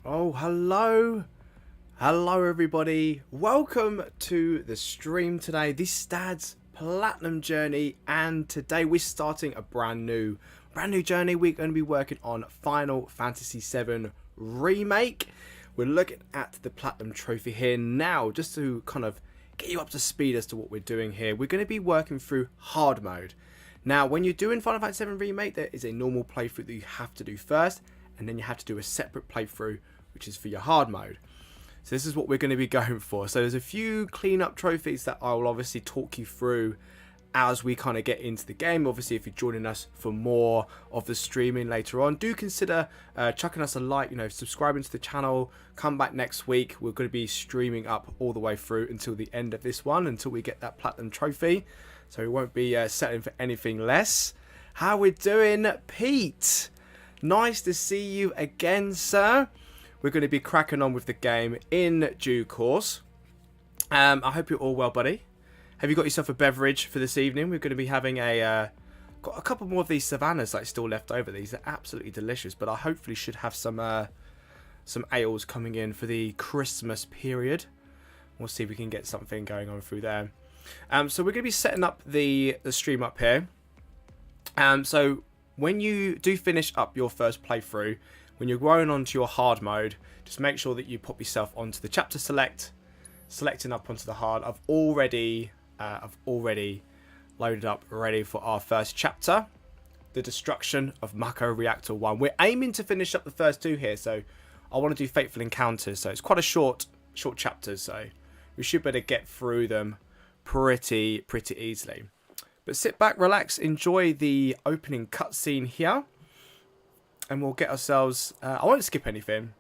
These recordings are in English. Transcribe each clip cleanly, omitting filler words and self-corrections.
Oh, hello. Hello, everybody. Welcome to the stream today. This is Dad's Platinum Journey, and today we're starting a brand new journey. We're going to be working on Final Fantasy VII Remake. We're looking at the Platinum Trophy here now, just to kind of get you up to speed as to what we're doing here. We're going to be working through hard mode. Now, when you're doing Final Fantasy VII Remake, there is a normal playthrough that you have to do first, and then you have to do a separate playthrough, which is for your hard mode. So this is what we're going to be going for. So there's a few cleanup trophies that I will obviously talk you through as we kind of get into the game. Obviously, if you're joining us for more of the streaming later on, do consider chucking us a like, subscribing to the channel. Come back next week. We're going to be streaming up all the way through until the end of this one, until we get that platinum trophy. So we won't be settling for anything less. How we doing, Pete? Nice to see you again, sir. We're going to be cracking on with the game in due course. I hope you're all well, buddy. Have you got yourself a beverage for this evening? We're going to be having got a couple more of these Savannahs like still left over. These are absolutely delicious, but I hopefully should have some ales coming in for the Christmas period. We'll see if we can get something going on through there. So we're going to be setting up the stream up here. So when you do finish up your first playthrough, when you're going onto your hard mode, just make sure that you pop yourself onto the chapter selecting up onto the hard. I've already loaded up ready for our first chapter, the destruction of Mako Reactor 1. We're aiming to finish up the first two here, so I want to do Fateful Encounters. So it's quite a short chapters, so we should better get through them pretty easily. But sit back, relax, enjoy the opening cutscene here. And we'll get ourselves... I won't skip anything.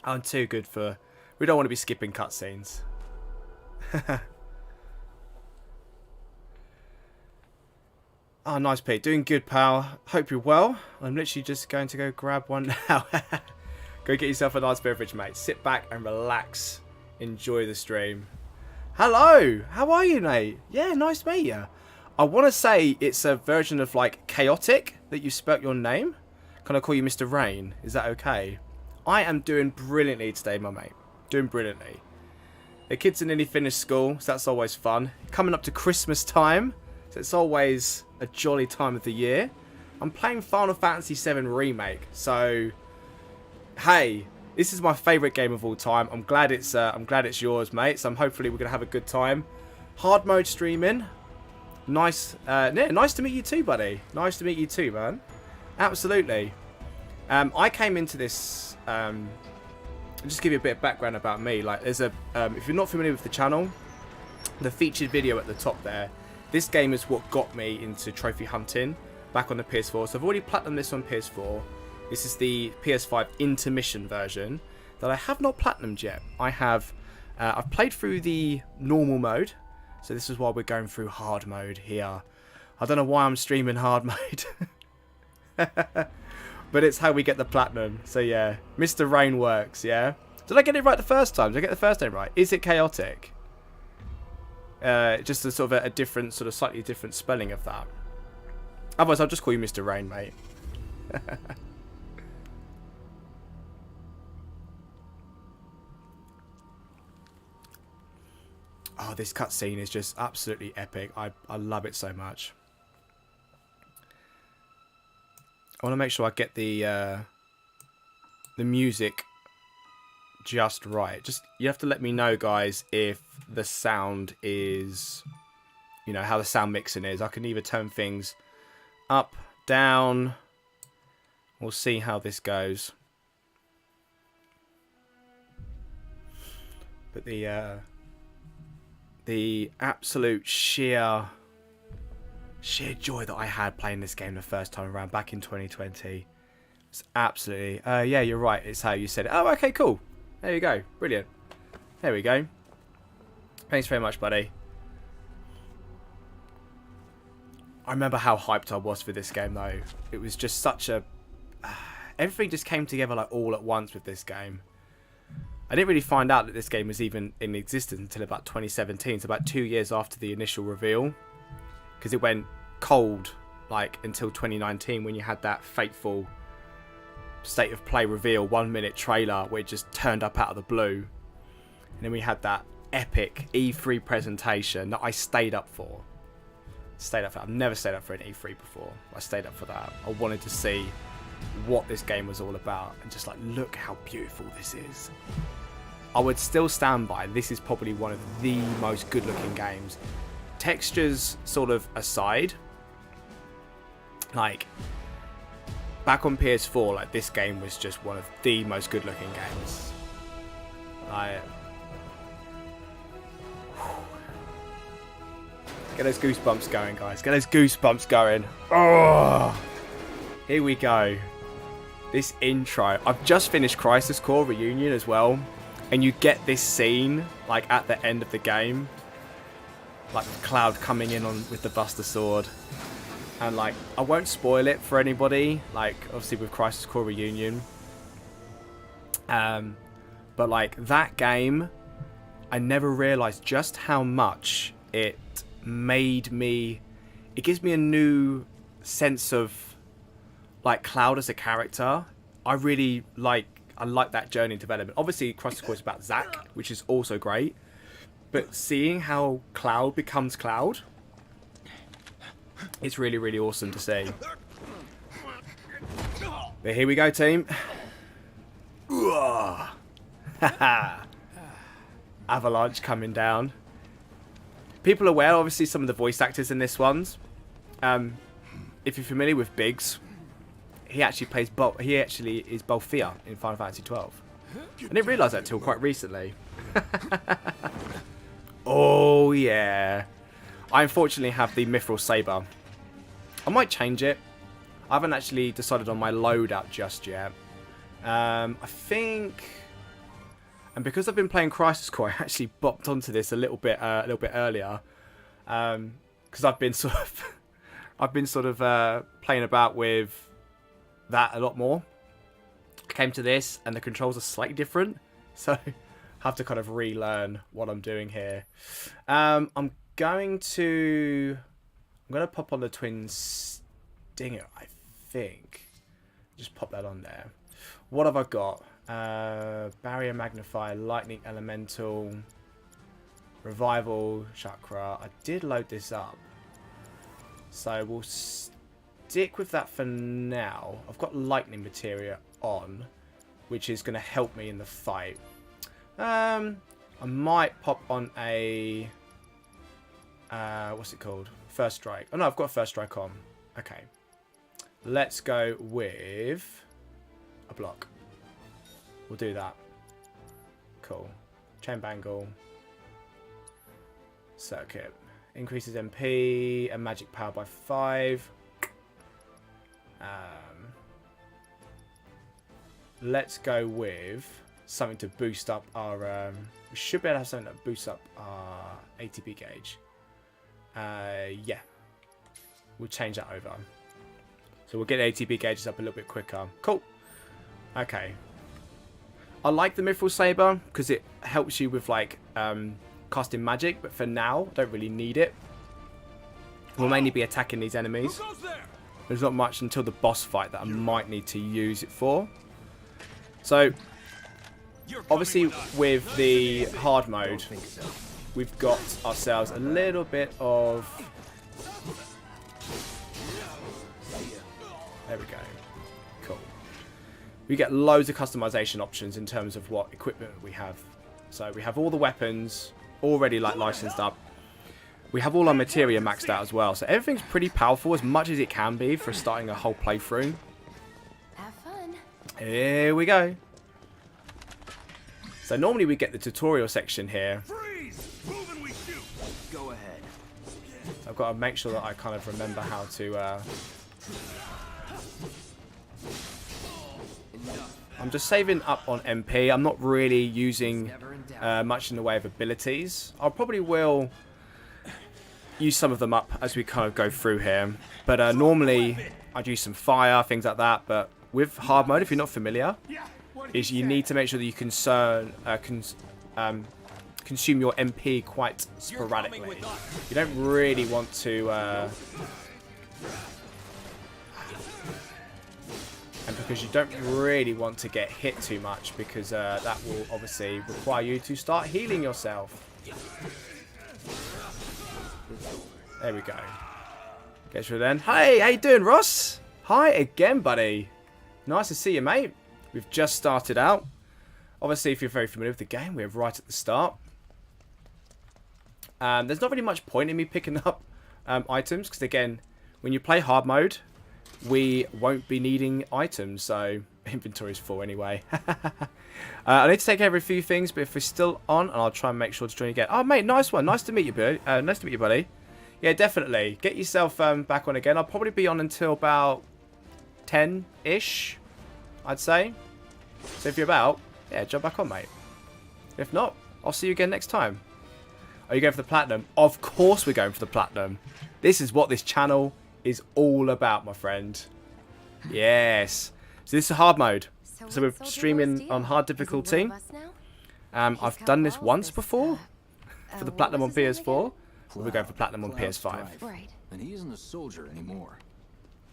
I'm too good for... We don't want to be skipping cutscenes. Oh, nice, Pete. Doing good, pal. Hope you're well. I'm literally just going to go grab one now. Go get yourself a nice beverage, mate. Sit back and relax. Enjoy the stream. Hello. How are you, mate? Yeah, nice to meet you. I want to say it's a version of, like, chaotic that you spelt your name. Can I call you Mr. Rain? Is that okay? I am doing brilliantly today, my mate. Doing brilliantly. The kids are nearly finished school, so that's always fun. Coming up to Christmas time, so it's always a jolly time of the year. I'm playing Final Fantasy VII Remake, so hey, this is my favourite game of all time. I'm glad it's yours, mate. So hopefully we're gonna have a good time. Hard mode streaming. Nice, nice to meet you too, buddy. Nice to meet you too, man. Absolutely. I came into this. I'll just give you a bit of background about me. Like, there's a if you're not familiar with the channel, the featured video at the top there. This game is what got me into trophy hunting back on the PS4. So I've already platinumed this on PS4. This is the PS5 intermission version that I have not platinumed yet. I've played through the normal mode. So this is why we're going through hard mode here. I don't know why I'm streaming hard mode. But it's how we get the platinum. So yeah, Mr. Rain works, yeah? Did I get it right the first time? Did I get the first name right? Is it chaotic? Just a sort of a different, sort of slightly different spelling of that. Otherwise, I'll just call you Mr. Rain, mate. Oh, this cutscene is just absolutely epic. I love it so much. I want to make sure I get the music just right. Just you have to let me know, guys, if the sound is, how the sound mixing is. I can either turn things up, down. We'll see how this goes. But the absolute sheer joy that I had playing this game the first time around back in 2020. It's absolutely... yeah, you're right. It's how you said it. Oh, okay, cool. There you go. Brilliant. There we go. Thanks very much, buddy. I remember how hyped I was for this game, though. It was just such a... everything just came together like all at once with this game. I didn't really find out that this game was even in existence until about 2017, so about 2 years after the initial reveal. Because it went cold, like, until 2019 when you had that fateful state of play reveal 1 minute trailer where it just turned up out of the blue, and then we had that epic E3 presentation that I stayed up for. I've never stayed up for an E3 before. I stayed up for that. I wanted to see what this game was all about, and just like, look how beautiful this is. I would still stand by, this is probably one of the most good looking games. Textures sort of aside, like back on PS4, like this game was just one of the most good looking games. Get those goosebumps going, guys. Get those goosebumps going. Oh, here we go. This intro. I've just finished Crisis Core Reunion as well, and you get this scene like at the end of the game, like Cloud coming in on with the Buster Sword, and like I won't spoil it for anybody. Like obviously with Crisis Core Reunion, but like that game, I never realized just how much it made me. It gives me a new sense of like Cloud as a character. I like that journey development. Obviously Crisis Core is about Zack, which is also great, but seeing how Cloud becomes Cloud, it's really, really awesome to see. But here we go, team. Avalanche coming down. People are aware, obviously, some of the voice actors in this one's. If you're familiar with Biggs, he actually is Balthea in Final Fantasy 12. I didn't realise that till quite recently. Oh yeah. I unfortunately have the Mithril Saber. I might change it. I haven't actually decided on my loadout just yet. I think, and because I've been playing Crisis Core, I actually bopped onto this a little bit earlier, because I've been sort of playing about with that a lot more. I came to this and the controls are slightly different, so I have to kind of relearn what I'm doing here. I'm gonna pop on the Twin Stinger, I think. Just pop that on there. What have I got? Barrier Magnifier, Lightning Elemental, Revival, Chakra. I did load this up, so we'll stick with that for now. I've got Lightning Materia on, which is going to help me in the fight. I might pop on a what's it called? First Strike. Oh no, I've got First Strike on. Okay, let's go with a block. We'll do that. Cool. Chain Bangle. Circuit. Increases MP and magic power by 5. Let's go with something to boost up our... we should be able to have something that boosts up our ATB gauge. Yeah. We'll change that over. So we'll get the ATB gauges up a little bit quicker. Cool. Okay. I like the Mithril Saber because it helps you with like casting magic, but for now, I don't really need it. We'll mainly be attacking these enemies. There's not much until the boss fight that I might need to use it for. So, obviously with the hard mode, we've got ourselves a little bit of... There we go. Cool. We get loads of customization options in terms of what equipment we have. So we have all the weapons already like licensed up. We have all our materia maxed out as well. So everything's pretty powerful, as much as it can be for starting a whole playthrough. Have fun. Here we go. So normally we get the tutorial section here. Freeze! Move and we shoot. Go ahead. I've got to make sure that I kind of remember how to... I'm just saving up on MP. I'm not really using much in the way of abilities. I probably will use some of them up as we kind of go through here. But normally I'd use some fire, things like that. But with hard mode, if you're not familiar, is you need to make sure that you consume your MP quite sporadically. You don't really want to... and because you don't really want to get hit too much, because that will obviously require you to start healing yourself. There we go. Get through then. Hey, how you doing, Ross? Hi again, buddy. Nice to see you, mate. We've just started out. Obviously, if you're very familiar with the game, we're right at the start. There's not really much point in me picking up items, because again, when you play hard mode, we won't be needing items, so inventory's full anyway. I need to take care of a few things, but if we're still on, and I'll try and make sure to join you again. Oh, mate, nice one. Nice to meet you, buddy. Nice to meet you, buddy. Yeah, definitely. Get yourself back on again. I'll probably be on until about 10-ish, I'd say. So if you're about, yeah, jump back on, mate. If not, I'll see you again next time. Are you going for the platinum? Of course we're going for the platinum. This is what this channel is all about, my friend. Yes. So this is hard mode. So we're streaming on hard difficulty. I've done this once before for the platinum on PS4. We're going for platinum on PS5. Right. And he isn't a soldier anymore.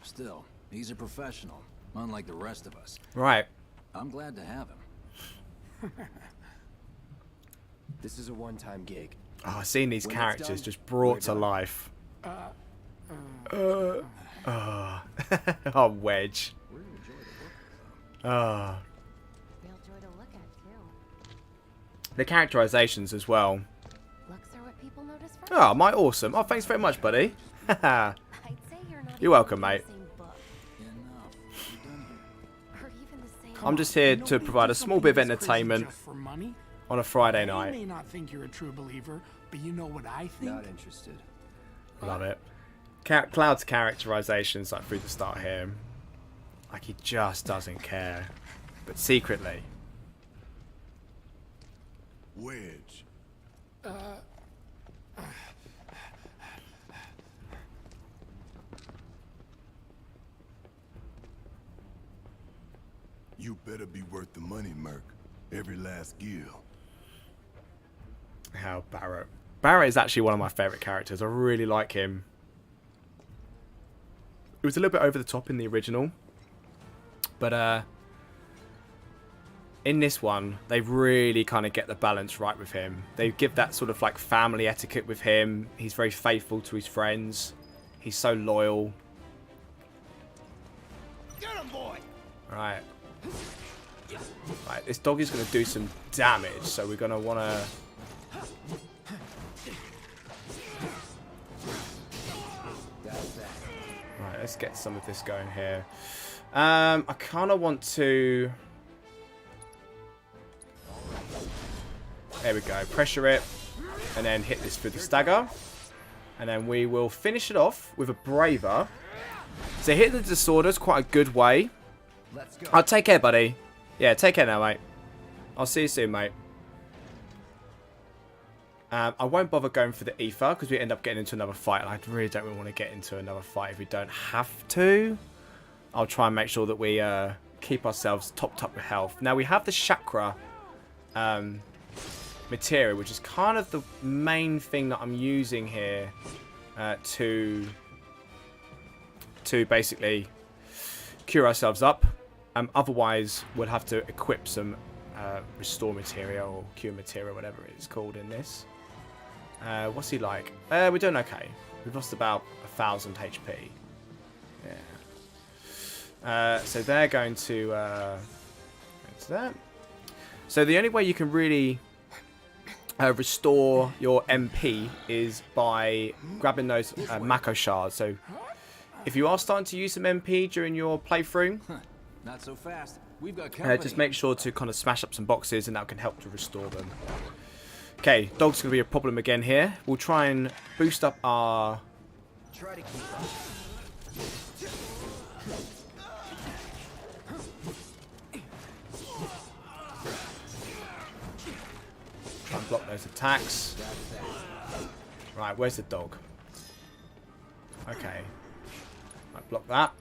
Still, he's a professional, unlike the rest of us. Right. I'm glad to have him. This is a one-time gig. Oh, I've seen these When it's characters done, just brought we're to done. life. Oh, Wedge. Oh. Real joy to look at, too. The characterizations as well. Looks are what people notice first. Oh, my awesome. Oh, thanks very much, buddy. I'd say you're not You're welcome, even mate. in the same book. Enough. We're done here. Or even the same I'm just here to provide a small bit of entertainment Just for money? on a Friday You night. may not think you're a true believer, but you know what I think? Not interested. Love it. Cloud's characterizations like through the start here. Like he just doesn't care. But secretly. Wedge. You better be worth the money, Merc. Every last gil. How Barrett. Barrett is actually one of my favourite characters. I really like him. It was a little bit over the top in the original. But in this one, they really kind of get the balance right with him. They give that sort of like family etiquette with him. He's very faithful to his friends. He's so loyal. Get him, boy! Right. Right, this dog is going to do some damage, so we're going to want to... Right, let's get some of this going here. I kind of want to... There we go. Pressure it, and then hit this through the stagger. And then we will finish it off with a braver. So hitting the disorder is quite a good way. Let's go. I'll take care, buddy. Yeah, take care now, mate. I'll see you soon, mate. I won't bother going for the ether because we end up getting into another fight. And I really don't really want to get into another fight if we don't have to. I'll try and make sure that we keep ourselves topped up with health. Now, we have the chakra material, which is kind of the main thing that I'm using here to basically cure ourselves up. Otherwise, we'll have to equip some restore material or cure material, whatever it's called in this. What's he like? We're doing okay. We've lost about 1,000 HP. Yeah. So they're going to... That's that. So the only way you can really restore your MP is by grabbing those Mako shards. So if you are starting to use some MP during your playthrough, Not so fast. We've got company. just make sure to kind of smash up some boxes, and that can help to restore them. Okay, dog's going to be a problem again here. We'll try and boost up our... Try to keep up. Try and block those attacks. Right, where's the dog? Okay. Right, block that.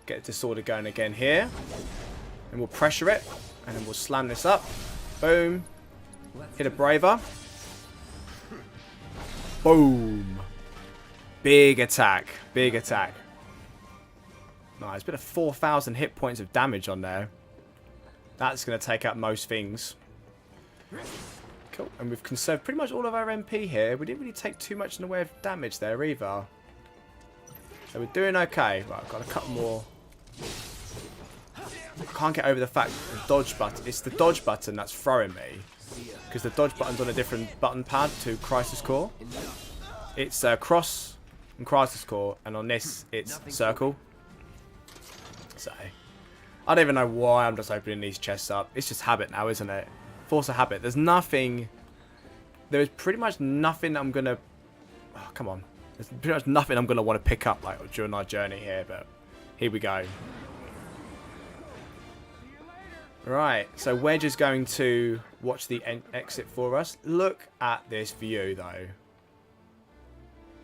Get the disorder going again here. And we'll pressure it. And then we'll slam this up. Boom. Hit a braver. Boom. Big attack. Big attack. Nice. Bit of 4,000 hit points of damage on there. That's going to take out most things. Cool. And we've conserved pretty much all of our MP here. We didn't really take too much in the way of damage there either. So we're doing okay. Right, I've got a couple more. I can't get over the fact that the dodge button, it's the dodge button that's throwing me. Because the dodge button's on a different button pad to Crisis Core. It's cross and Crisis Core, and on this it's circle. So, I don't even know why I'm just opening these chests up. It's just habit now, isn't it? Force of habit. There's nothing, there is pretty much nothing I'm going to, oh, come on. There's pretty much nothing I'm going to want to pick up like during our journey here, but here we go. Right, so we're just going to watch the exit for us. Look at this view, though.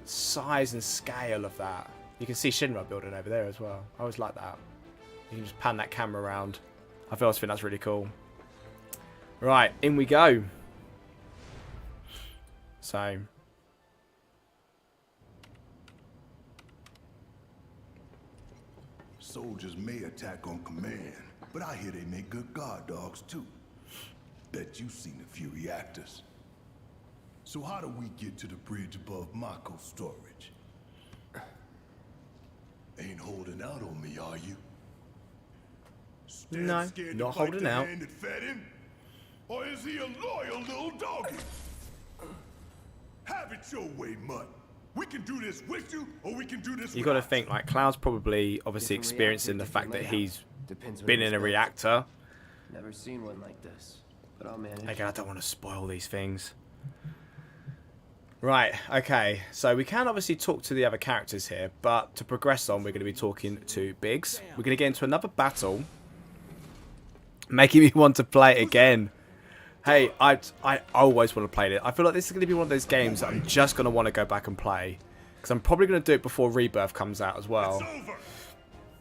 Size and scale of that. You can see Shinra building over there as well. I always like that. You can just pan that camera around. I always think that's really cool. Right, in we go. So. Soldiers may attack on command, but I hear they make good guard dogs too. Bet you've seen a few reactors. So how do we get to the bridge above Mako storage? Ain't holding out on me, are you? No, not holding out. That fed him? Or is he a loyal little doggy? Have it your way, Mutt. We can do this with you, or we can do this. You got to think, like, Cloud's probably obviously experiencing the fact that he's been in a reactor. Never seen one like this, but I'll manage. Again, I don't want to spoil these things. Right, okay, so we can obviously talk to the other characters here, but to progress on, we're going to be talking to Biggs. We're going to get into another battle, making me want to play it again. Hey, I always want to play it. I feel like this is going to be one of those games that I'm just going to want to go back and play, because I'm probably going to do it before Rebirth comes out as well.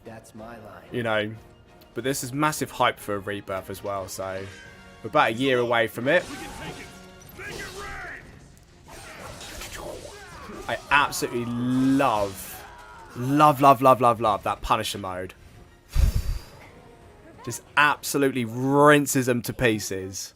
That's my line. You know, but this is massive hype for Rebirth as well, so we're about a year away from it. I absolutely love that Punisher mode. Just absolutely rinses them to pieces.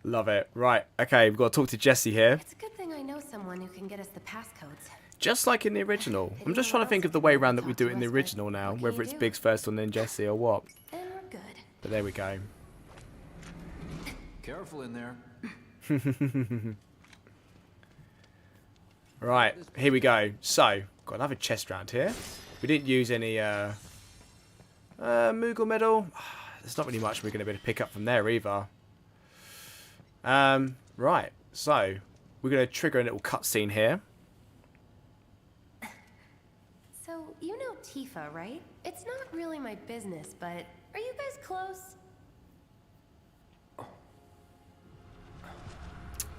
Love it. Right, okay, we've got to talk to Jesse here. It's a good thing I know someone who can get us the passcodes. Just like in the original. I'm just trying to think of the way around that we do it in the original now, whether it's Biggs first and then Jesse or what. And we're good. But there we go. Careful in there. Right, here we go. So, got another chest round here. We didn't use any Moogle medal. There's not really much we're going to be able to pick up from there either. Right, so we're going to trigger a little cutscene here. So, you know Tifa, right? It's not really my business, but are you guys close?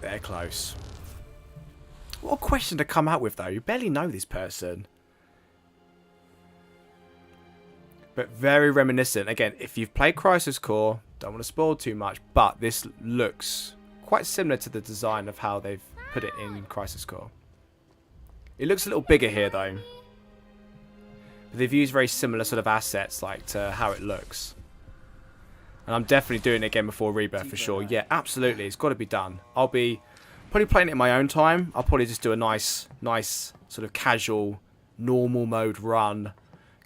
They're close. What a question to come out with, though. You barely know this person. But very reminiscent. Again, if you've played Crisis Core, don't want to spoil too much, but this looks quite similar to the design of how they've put it in Crisis Core. It looks a little bigger here, though. But they've used very similar sort of assets, like, to how it looks. And I'm definitely doing it again before Rebirth for sure. Yeah, absolutely. It's got to be done. I'll be probably playing it in my own time. I'll probably just do a nice sort of casual, normal mode run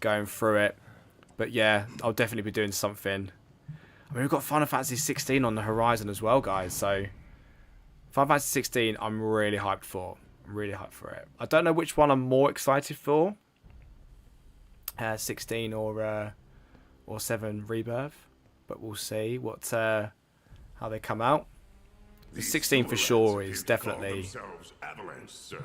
going through it. But yeah, I'll definitely be doing something. I mean, we've got Final Fantasy 16 on the horizon as well, guys. So, Final Fantasy 16, I'm really hyped for. I'm really hyped for it. I don't know which one I'm more excited for. 16 or 7 Rebirth. But we'll see what how they come out. The 16 for sure is definitely. Avalanche, sir.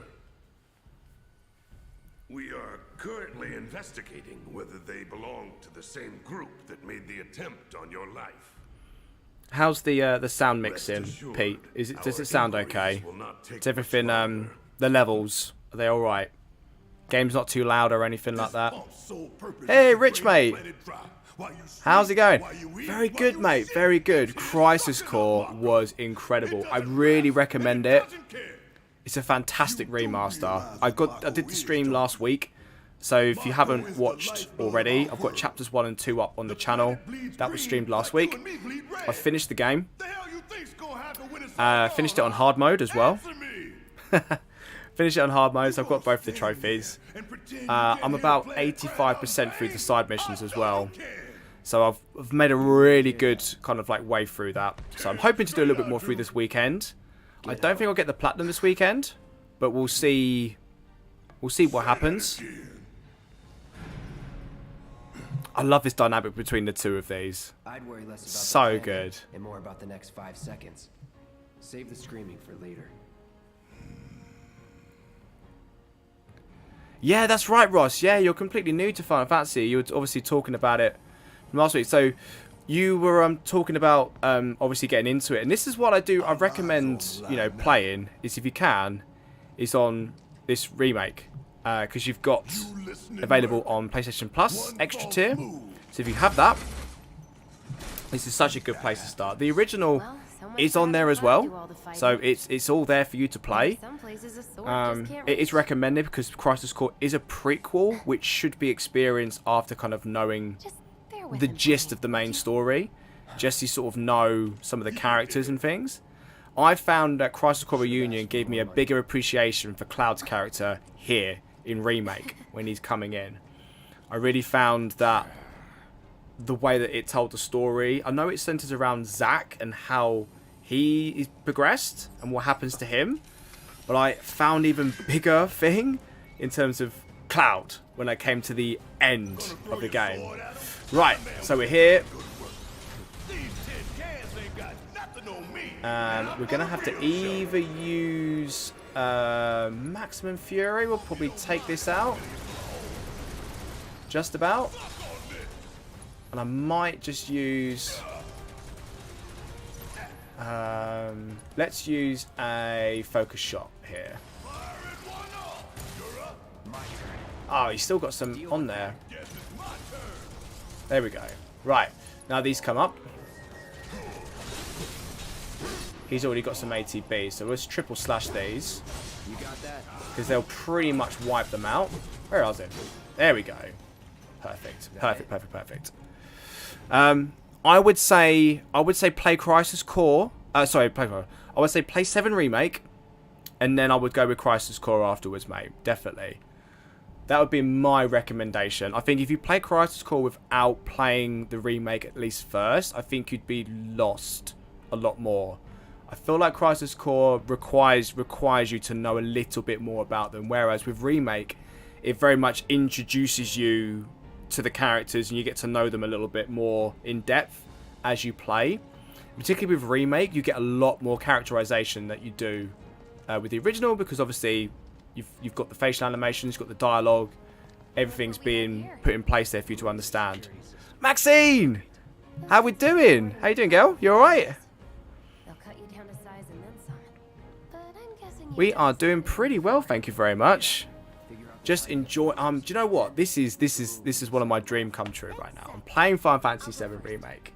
We are currently investigating whether they belong to the same group that made the attempt on your life. How's the sound mixing, Pete? Does it sound okay? Is everything the levels, are they all right? Game's not too loud or anything like that. Hey, Rich mate. How's it going? Very good, mate. Very good. Crisis Core was incredible. I really recommend it. It's a fantastic remaster. I did the stream last week, so if you haven't watched already, I've got chapters 1 and 2 up on the channel. That was streamed last week. I finished the game. Finished it on hard mode as well. Finished it on hard mode, so I've got both the trophies. I'm about 85% through the side missions as well. So I've made a really good kind of like way through that. So I'm hoping to do a little bit more through this weekend. I don't think I'll get the platinum this weekend, but we'll see. We'll see what happens. I love this dynamic between the two of these. I'd worry less about So the planning good. and more about the next 5 seconds. Save the screaming for later. Yeah, that's right, Ross. Yeah, you're completely new to Final Fantasy. You were obviously talking about it from last week. So you were talking about obviously getting into it. And this is what I do. I recommend, you know, playing is if you can, is on this remake. Because you've got available on PlayStation Plus, extra tier. So if you have that, this is such a good place to start. The original is on there as well. So it's all there for you to play. It is recommended because Crisis Core is a prequel, which should be experienced after kind of knowing the gist of the main story. Just to sort of know some of the characters and things. I found that Crisis Core Reunion gave me a bigger appreciation for Cloud's character here in Remake when he's coming in. I really found that the way that it told the story, I know it centers around Zack and how he is progressed and what happens to him, but I found even bigger thing in terms of Cloud when I came to the end of the game. Right, so we're here. And we're going to have to either use Maximum Fury. We'll probably take this out. Just about. And I might just use... let's use a focus shot here. Oh, he's still got some on there. There we go. Right. Now these come up. He's already got some ATB, so let's triple slash these. Because they'll pretty much wipe them out. Where is it? There we go. Perfect. Perfect, perfect, perfect. I would say play Crisis Core. I would say play 7 Remake, and then I would go with Crisis Core afterwards, mate. Definitely. That would be my recommendation. I think if you play Crisis Core without playing the Remake at least first, I think you'd be lost a lot more. I feel like Crisis Core requires you to know a little bit more about them, whereas with Remake, it very much introduces you to the characters and you get to know them a little bit more in depth as you play. Particularly with Remake, you get a lot more characterization that you do with the original, because obviously you've got the facial animations, you've got the dialogue, everything's being put in place there for you to understand. Maxine! How we doing? How you doing, girl? You alright? We are doing pretty well, thank you very much. Just enjoy. Do you know what? This is one of my dream come true right now. I'm playing Final Fantasy VII Remake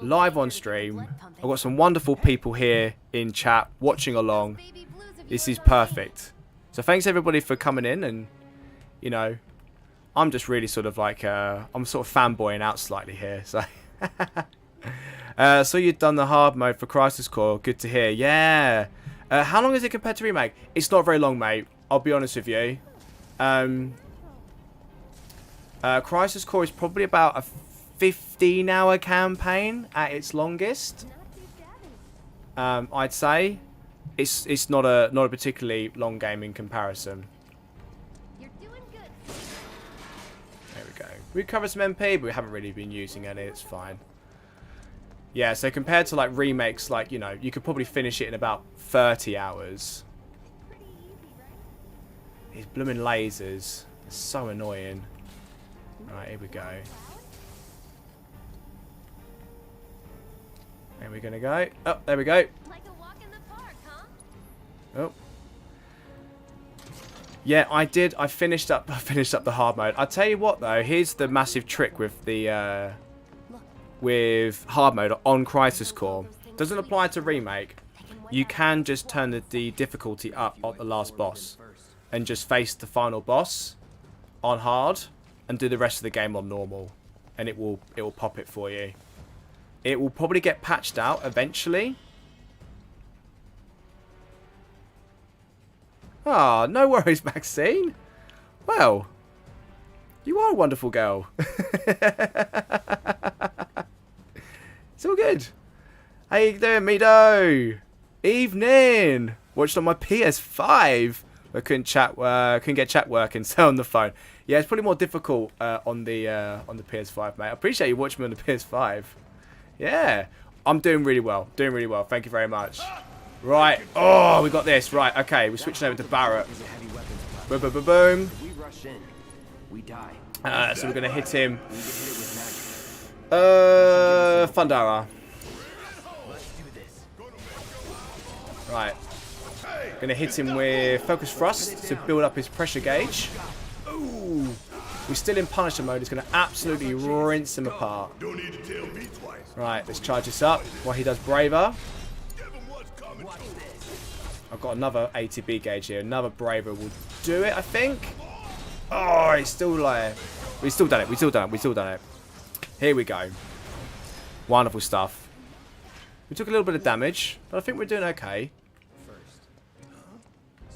live on stream. I've got some wonderful people here in chat watching along. This is perfect. So thanks everybody for coming in, and you know, I'm just really sort of like I'm sort of fanboying out slightly here. So so you've done the hard mode for Crisis Core. Good to hear. Yeah. How long is it compared to Remake? It's not very long, mate. I'll be honest with you. Crisis Core is probably about a 15-hour campaign at its longest. I'd say it's not a particularly long game in comparison. You're doing good. There we go. We covered some MP, but we haven't really been using any. It's fine. Yeah, so compared to like remakes, like, you know, you could probably finish it in about 30 hours. These blooming lasers. They're so annoying. Alright, here we go. There we're gonna go. Oh, there we go. Like a walk in the park, huh? Oh. Yeah, I did. I finished up the hard mode. I'll tell you what though, here's the massive trick with the hard mode on Crisis Core. Doesn't apply to Remake. you can just turn the difficulty up on the last boss and just face the final boss on hard and do the rest of the game on normal, and it will pop it for you. It will probably get patched out eventually. Ah, no worries, Maxine. Well, you are a wonderful girl. It's all good. How you doing, Mido? Evening. Watched on my PS5. I couldn't get chat working, so on the phone. Yeah, it's probably more difficult on the PS5, mate. I appreciate you watching me on the PS5. Yeah, I'm doing really well. Doing really well. Thank you very much. Right. Oh, we got this. Right. Okay, we're switching over to Barrett. Boom, boom, boom, boom. We rush in, we die. So we're gonna hit him. Fundara. Right. Gonna hit him with Focus Thrust to build up his pressure gauge. Ooh. We're still in Punisher mode. It's gonna absolutely rinse him apart. Right, let's charge this up while he does Braver. I've got another ATB gauge here. Another Braver will do it, I think. Oh, it's still like... We've still done it. We've still done it. We've still done it. Here we go. Wonderful stuff. We took a little bit of damage, but I think we're doing okay.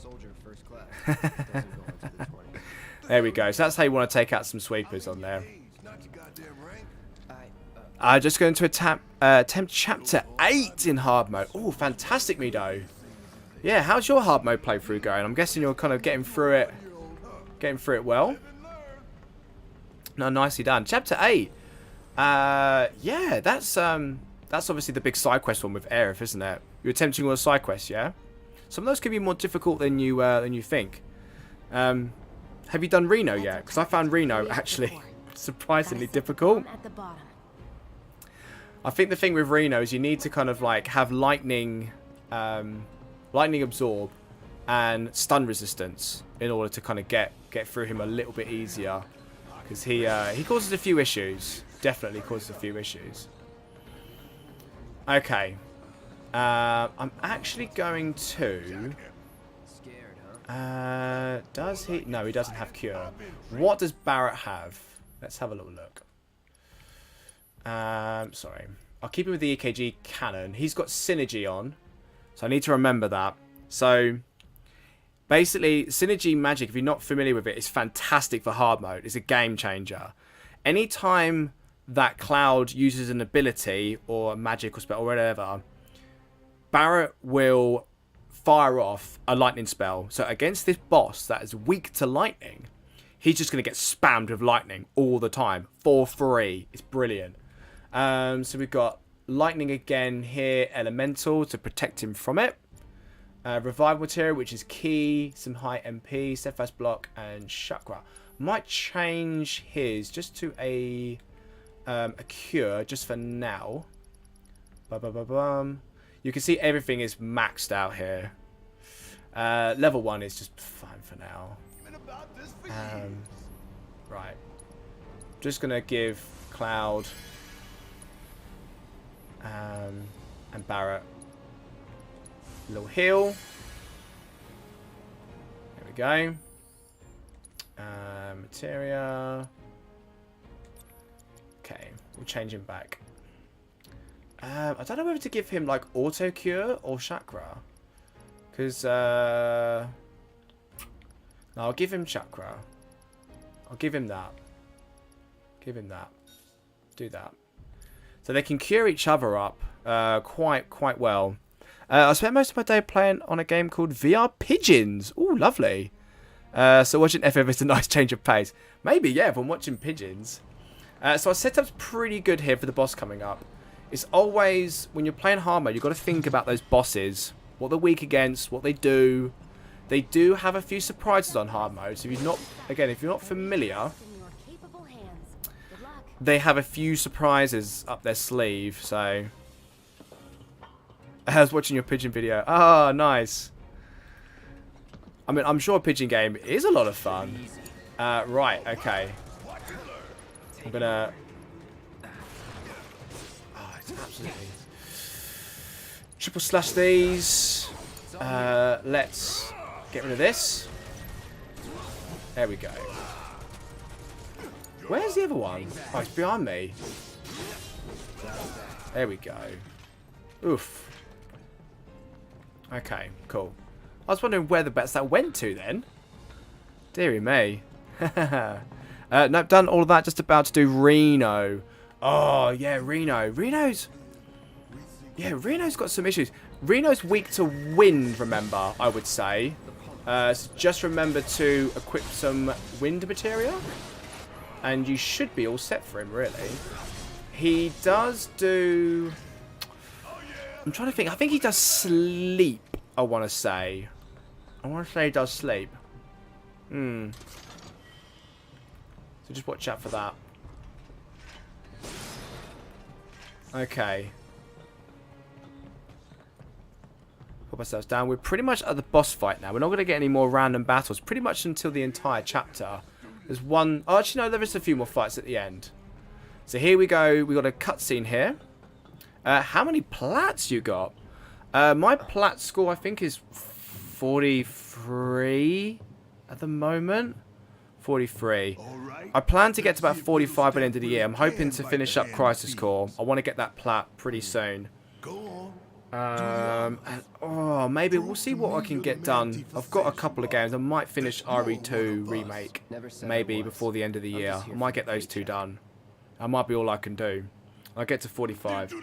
Soldier first class. There we go. So that's how you want to take out some sweepers on there. Just going to attempt Chapter 8 in hard mode. Oh, fantastic, Mido. Yeah, how's your hard mode playthrough going? I'm guessing you're kind of getting through it well. No, nicely done. Chapter 8. Yeah, that's obviously the big side quest one with Aerith, isn't it? You're attempting all the side quests, yeah? Some of those can be more difficult than you think. Have you done Reno yet? Because I found Reno actually surprisingly difficult. I think the thing with Reno is you need to kind of like have lightning absorb and stun resistance in order to kind of get through him a little bit easier, because he causes a few issues. Definitely causes a few issues. Okay, I'm actually going to. Does he? No, he doesn't have cure. What does Barrett have? Let's have a little look. Sorry. I'll keep him with the EKG cannon. He's got synergy on, so I need to remember that. So, basically, synergy magic, if you're not familiar with it, is fantastic for hard mode. It's a game changer. Anytime that Cloud uses an ability or a magic or spell or whatever, Barrett will fire off a lightning spell. So against this boss that is weak to lightning, he's just going to get spammed with lightning all the time for free. It's brilliant. So we've got lightning again here, elemental to protect him from it. Revival material, which is key, some high MP, steadfast block, and chakra. Might change his just to a cure just for now. You can see everything is maxed out here. Level 1 is just fine for now. Right. Just gonna give Cloud and Barrett a little heal. There we go. Materia. Okay, we'll change him back. I don't know whether to give him like auto cure or chakra, because no, I'll give him chakra. I'll give him that. Give him that. Do that. So they can cure each other up quite well. I spent most of my day playing on a game called VR Pigeons. Ooh, lovely. So watching FF is a nice change of pace. Maybe, yeah, if I'm watching Pigeons. So our setup's pretty good here for the boss coming up. It's always, when you're playing hard mode, you've got to think about those bosses. What they're weak against, what they do. They do have a few surprises on hard mode. So if you're not familiar, they have a few surprises up their sleeve. So I was watching your pigeon video. Oh, nice. I mean, I'm sure a pigeon game is a lot of fun. Right, okay. I'm gonna... Oh, it's absolutely... Triple slash these. Let's get rid of this. There we go. Where's the other one? Oh, it's behind me. There we go. Oof. Okay, cool. I was wondering where the bets that went to then. Deary me. Nope, done all of that. Just about to do Reno. Oh, yeah, Reno. Reno's got some issues. Reno's weak to wind, remember, I would say. So just remember to equip some wind material. And you should be all set for him, really. He does do... I'm trying to think. I think he does sleep, I want to say. I want to say he does sleep. So just watch out for that. Okay. Put ourselves down. We're pretty much at the boss fight now. We're not going to get any more random battles. Pretty much until the entire chapter. There's one... Oh, actually, no. There is a few more fights at the end. So here we go. We got a cutscene here. How many plats you got? My plat score, I think, is 43 at the moment. 43. I plan to get to about 45 by the end of the year. I'm hoping to finish up Crisis Core. I want to get that plat pretty soon. And, oh, maybe we'll see what I can get done. I've got a couple of games. I might finish RE2 Remake maybe before the end of the year. I might get those two done. That might be all I can do. I'll get to 45.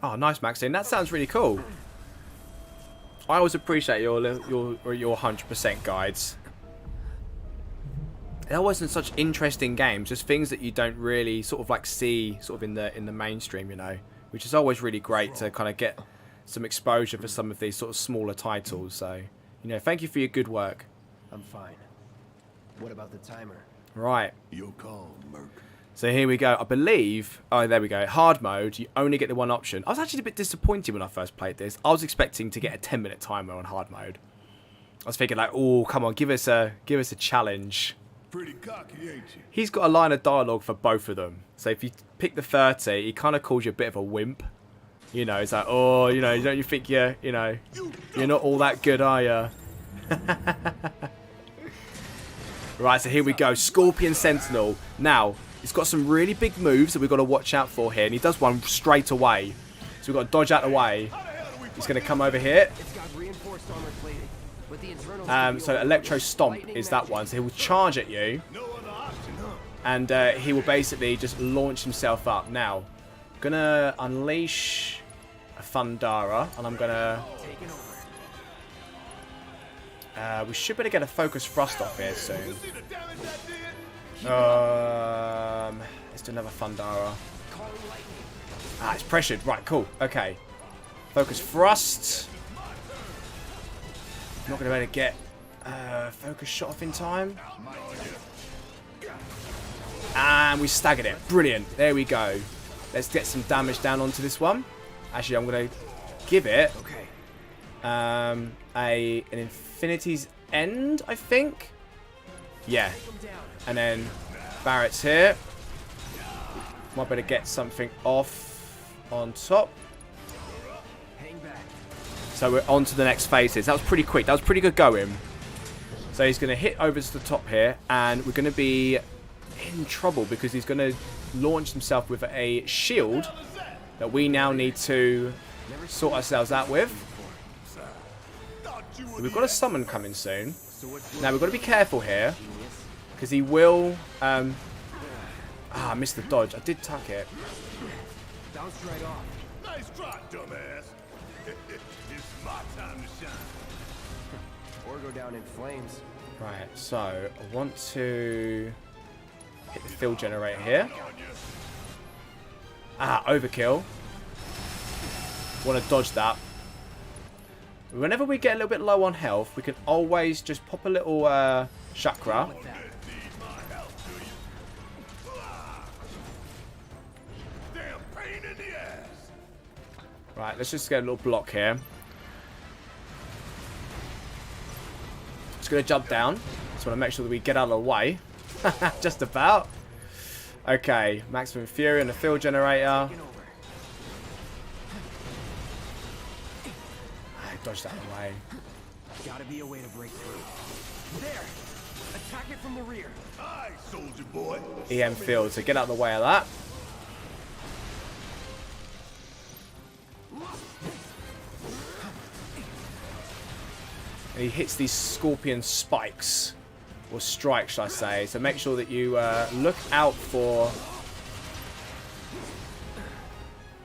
Oh, nice, Maxine. That sounds really cool. I always appreciate your 100% guides. They're always in such interesting games, just things that you don't really sort of like see sort of in the mainstream, you know, which is always really great to kind of get some exposure for some of these sort of smaller titles. So, you know, thank you for your good work. I'm fine. What about the timer? Right. Your call, Merc. So here we go. I believe... Oh, there we go. Hard mode, you only get the one option. I was actually a bit disappointed when I first played this. I was expecting to get a 10-minute timer on hard mode. I was thinking like, oh, come on, give us a challenge. Pretty cocky, ain't you? He's got a line of dialogue for both of them. So if you pick the 30, he kind of calls you a bit of a wimp. You know, it's like, oh, you know, don't you think you're not all that good, are you? Right, so here we go. Scorpion Sentenial. Now... He's got some really big moves that we've got to watch out for here. And he does one straight away. So we've got to dodge out of the way. He's going to come over here. So Electro Stomp is that one. So he will charge at you. And he will basically just launch himself up. Now, I'm going to unleash a Thundara. And I'm going to... we should better get a Focus Thrust off here soon. Let's do another Thundara. Ah, it's pressured. Right, cool. Okay. Focus Thrust. Not going to be able to get Focus Shot off in time. And we staggered it. Brilliant. There we go. Let's get some damage down onto this one. Actually, I'm going to give it an Infinity's End, I think. Yeah. And then Barrett's here. Might better get something off on top. So we're on to the next phases. That was pretty quick. That was pretty good going. So he's going to hit over to the top here. And we're going to be in trouble because he's going to launch himself with a shield that we now need to sort ourselves out with. We've got a summon coming soon. Now we've got to be careful here. Because he will... I missed the dodge. I did tuck it. Bounced right off. Nice try, dumbass. It's my time to shine. Or go down in flames. Right, so I want to hit the field generator here. Overkill. Want to dodge that. Whenever we get a little bit low on health, we can always just pop a little chakra. Right, let's just get a little block here. going to jump down. Just want to make sure that we get out of the way. Just about. Okay, maximum fury on the field generator. I dodged that away. Gotta be a way to break through. There! Attack it from the rear. Aye, soldier boy. EM field, so get out of the way of that. And he hits these scorpion spikes. Or strikes, should I say. So make sure that you look out for...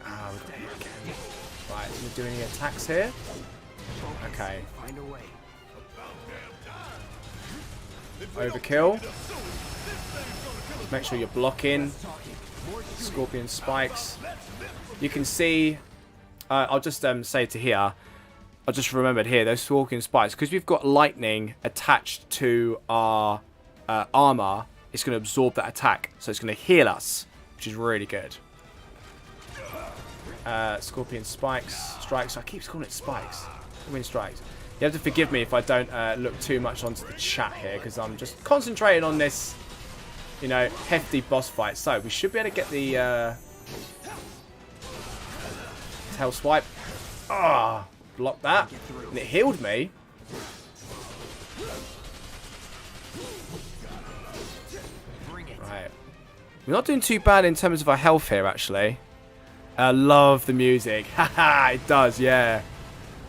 Ah, we're dead again. Right, do we do any attacks here? Okay. Find a way. Overkill. Make sure you're blocking. Scorpion spikes. You can see... I'll just say to here... I just remembered here, those Scorpion spikes, because we've got lightning attached to our armor, it's going to absorb that attack. So it's going to heal us, which is really good. Scorpion spikes, strikes. I keep calling it spikes. I mean strikes. You have to forgive me if I don't look too much onto the chat here, because I'm just concentrating on this, you know, hefty boss fight. So we should be able to get the tail swipe. Ah. Block that, and it healed me. Right, we're not doing too bad in terms of our health here, actually. I love the music. Haha, it does, yeah,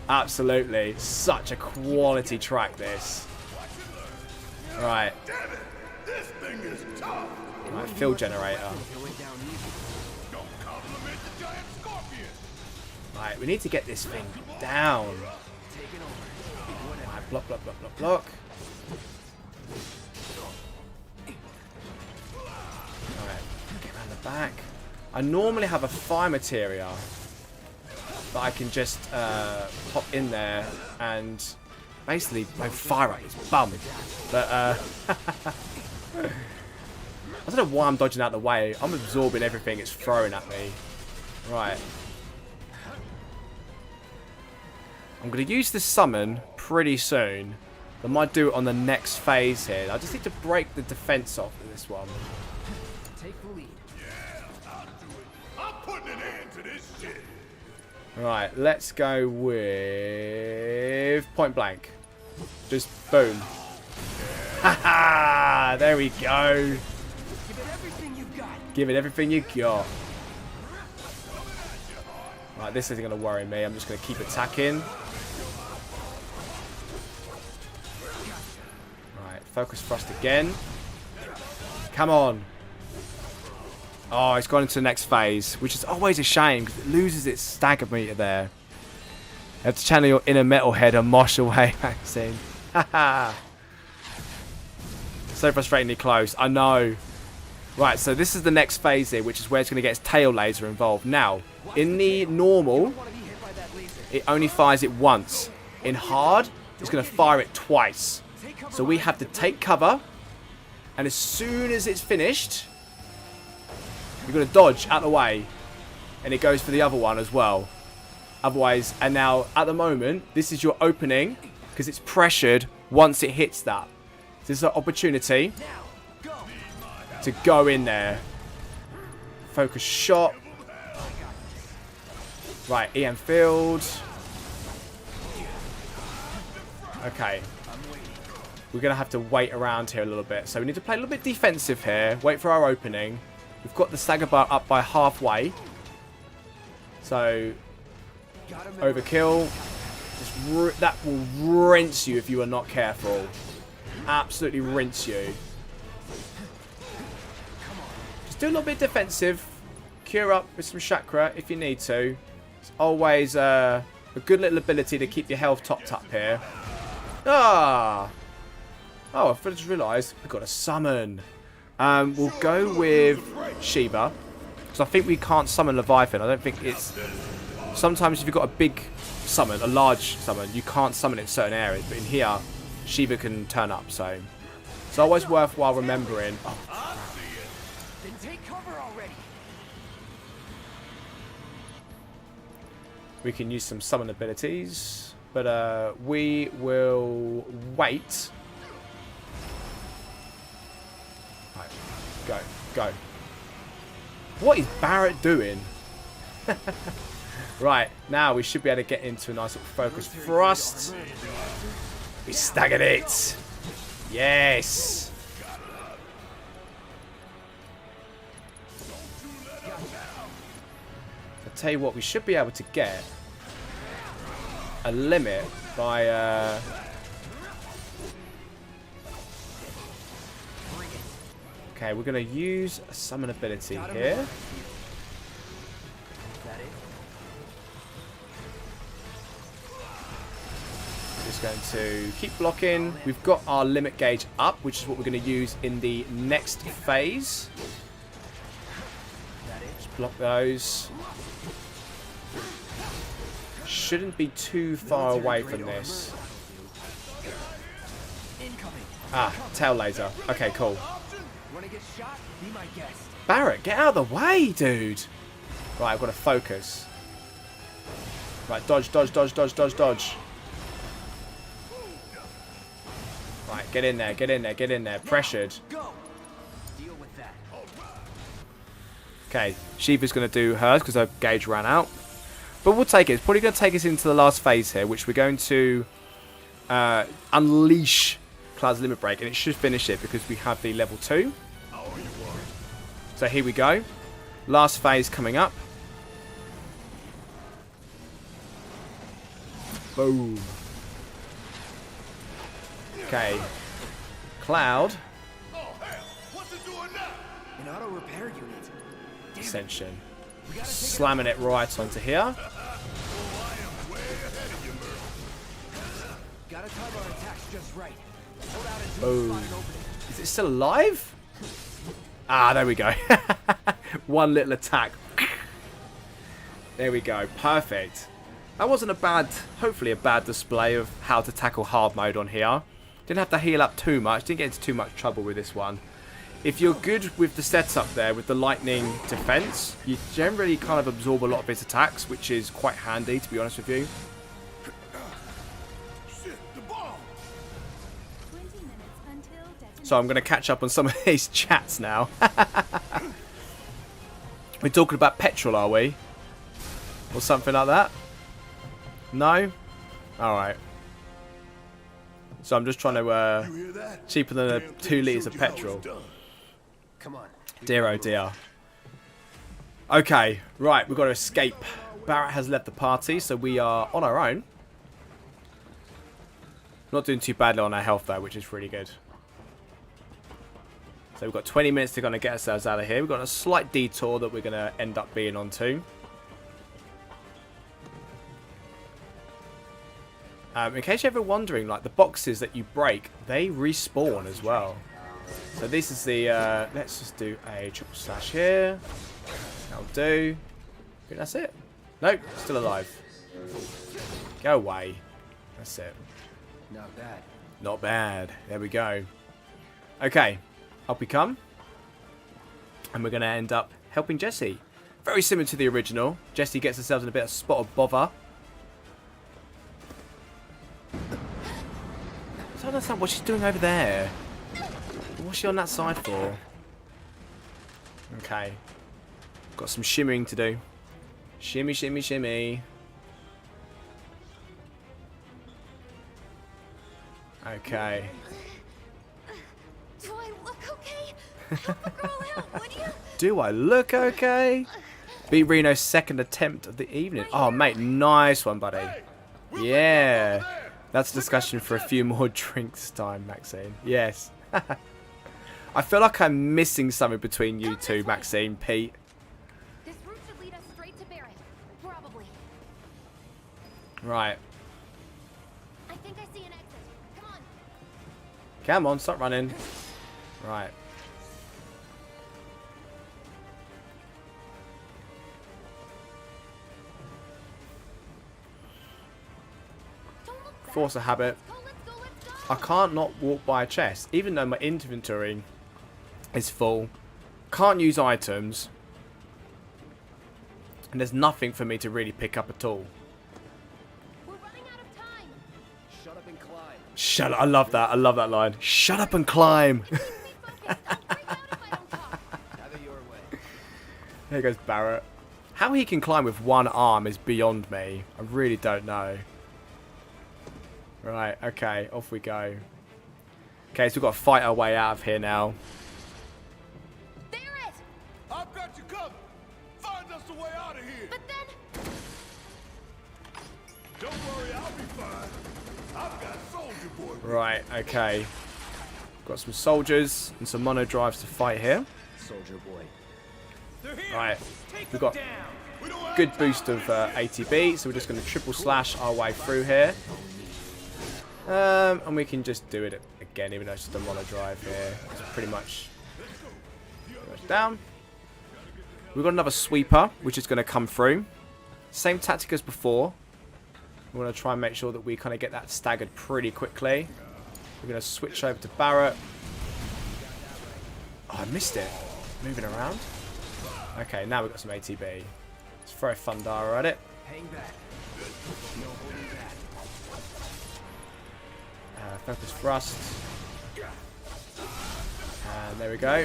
absolutely. Such a quality track, this. Right, right, field generator. Right, we need to get this thing down. Right, block, block, block, block, block. Alright, get around the back. I normally have a fire materia that I can just pop in there and basically fire at his bum. But I don't know why I'm dodging out the way. I'm absorbing everything it's throwing at me. Right. I'm going to use this summon pretty soon. I might do it on the next phase here. I just need to break the defense off of this one. Take the lead. Yeah, I'll do it. I'm putting an end to this shit. Right, let's go with point blank. Just boom. Haha! There we go. Give it everything you've got. Give it everything you got. Right, this isn't going to worry me. I'm just going to keep attacking. Right, focus thrust again. Come on. Oh, it's gone into the next phase, which is always a shame because it loses its stagger meter there. You have to channel your inner metalhead and mosh away, Maxine. Haha. So frustratingly close. I know. Right, so this is the next phase here, which is where it's going to get its tail laser involved. Now, in the normal, it only fires it once. In hard, it's going to fire it twice. So we have to take cover, and as soon as it's finished, you're going to dodge out the way, and it goes for the other one as well. Otherwise, and now, at the moment, this is your opening, because it's pressured once it hits that. This is an opportunity to go in there. Focus shot. Right, EM field. Okay. We're going to have to wait around here a little bit. So we need to play a little bit defensive here. Wait for our opening. We've got the stagger bar up by halfway. So, overkill. That will rinse you if you are not careful. Absolutely rinse you. Just do a little bit defensive. Cure up with some chakra if you need to. It's always a good little ability to keep your health topped up here. Ah! Oh, I just realised we've got a summon. We'll go with Shiva. Because I think we can't summon Leviathan. I don't think it's... Sometimes if you've got a big summon, a large summon, you can't summon it in certain areas. But in here, Shiva can turn up, so... It's always worthwhile remembering... Oh, Then take cover already. we can use some summon abilities. But we will wait Right. Go. Go. What is Barrett doing? Right. Now we should be able to get into a nice little focus thrust. We staggered it. Yes. I'll tell you what, we should be able to get a limit by okay, we're going to use a summon ability here. Just going to keep blocking. We've got our limit gauge up, which is what we're going to use in the next phase. Just block those. Shouldn't be too far away from this. Ah, tail laser. Okay, cool. Barrett, get out of the way, dude. Right, I've got to focus. Right, dodge, dodge, dodge, dodge, dodge, dodge. Right, get in there, get in there, get in there. Pressured. Okay, Shiva's going to do hers because her gauge ran out. But we'll take it. It's probably going to take us into the last phase here, which we're going to unleash Cloud's Limit Break. And it should finish it because we have the level 2. So here we go. Last phase coming up. Boom. Okay. Cloud. An auto repair unit. Ascension. Slamming it right onto here. Gotta time our attacks just right. Boom. Is it still alive? Ah, there we go. One little attack. There we go. Perfect. That wasn't a bad, hopefully a bad display of how to tackle hard mode on here. Didn't have to heal up too much. Didn't get into too much trouble with this one. If you're good with the setup there, with the lightning defense, you generally kind of absorb a lot of his attacks, which is quite handy, to be honest with you. So I'm going to catch up on some of these chats now. We're talking about petrol, are we? Or something like that? No? Alright. So I'm just trying to, cheaper than 2 litres of petrol. Come on. Dear oh dear. Okay, right, we've got to escape. Barrett has left the party, so we are on our own. Not doing too badly on our health though, which is really good. So we've got 20 minutes to kind of get ourselves out of here. We've got a slight detour that we're going to end up being onto. In case you're ever wondering, like the boxes that you break, they respawn as well. So this is the, let's just do a triple slash here. That'll do. I think that's it. Nope, still alive. Go away. That's it. Not bad. Not bad. There we go. Okay, up we come. And we're going to end up helping Jessie. Very similar to the original. Jessie gets herself in a bit of spot of bother. I don't understand what she's doing over there. What's she on that side for? Okay. Got some shimmering to do. Shimmy, shimmy, shimmy. Okay. Do I look okay? Help the girl out, would you? Do I look okay? Beat Reno's second attempt of the evening. Oh, mate, nice one, buddy. Yeah. That's a discussion for a few more drinks time, Maxine. Yes. I feel like I'm missing something between you two, Maxine, Pete. This route should lead us straight to Barrett. Probably. Right. I think I see an exit. Come on. Come on, stop running. Right. Force a habit. I can't not walk by a chest, even though my inventory is full. Can't use items. And there's nothing for me to really pick up at all. We're running out of time. Shut up and climb. Shut up. I love that. I love that line. Shut up and climb. Focus. Don't break out There goes Barrett. How he can climb with one arm is beyond me. I really don't know. Right, okay, off we go. Okay, so we've got to fight our way out of here now. Barrett! I've got you covered. Find us a way out of here. But then... Don't worry, I'll be fine. I've got Soldier Boy. Right, okay. Got some soldiers and some mono drives to fight here. Soldier boy. Right, we've got good boost of ATB, so we're just going to triple slash our way through here. And we can just do it again, even though it's just a mono drive here. It's pretty much down. We've got another sweeper, which is going to come through. Same tactic as before. We want to try and make sure that we kind of get that staggered pretty quickly. We're going to switch over to Barrett. Oh, I missed it. Moving around. Okay, now we've got some ATB. Let's throw Thundara at it. Hang back. No holding back. Focus thrust. And there we go.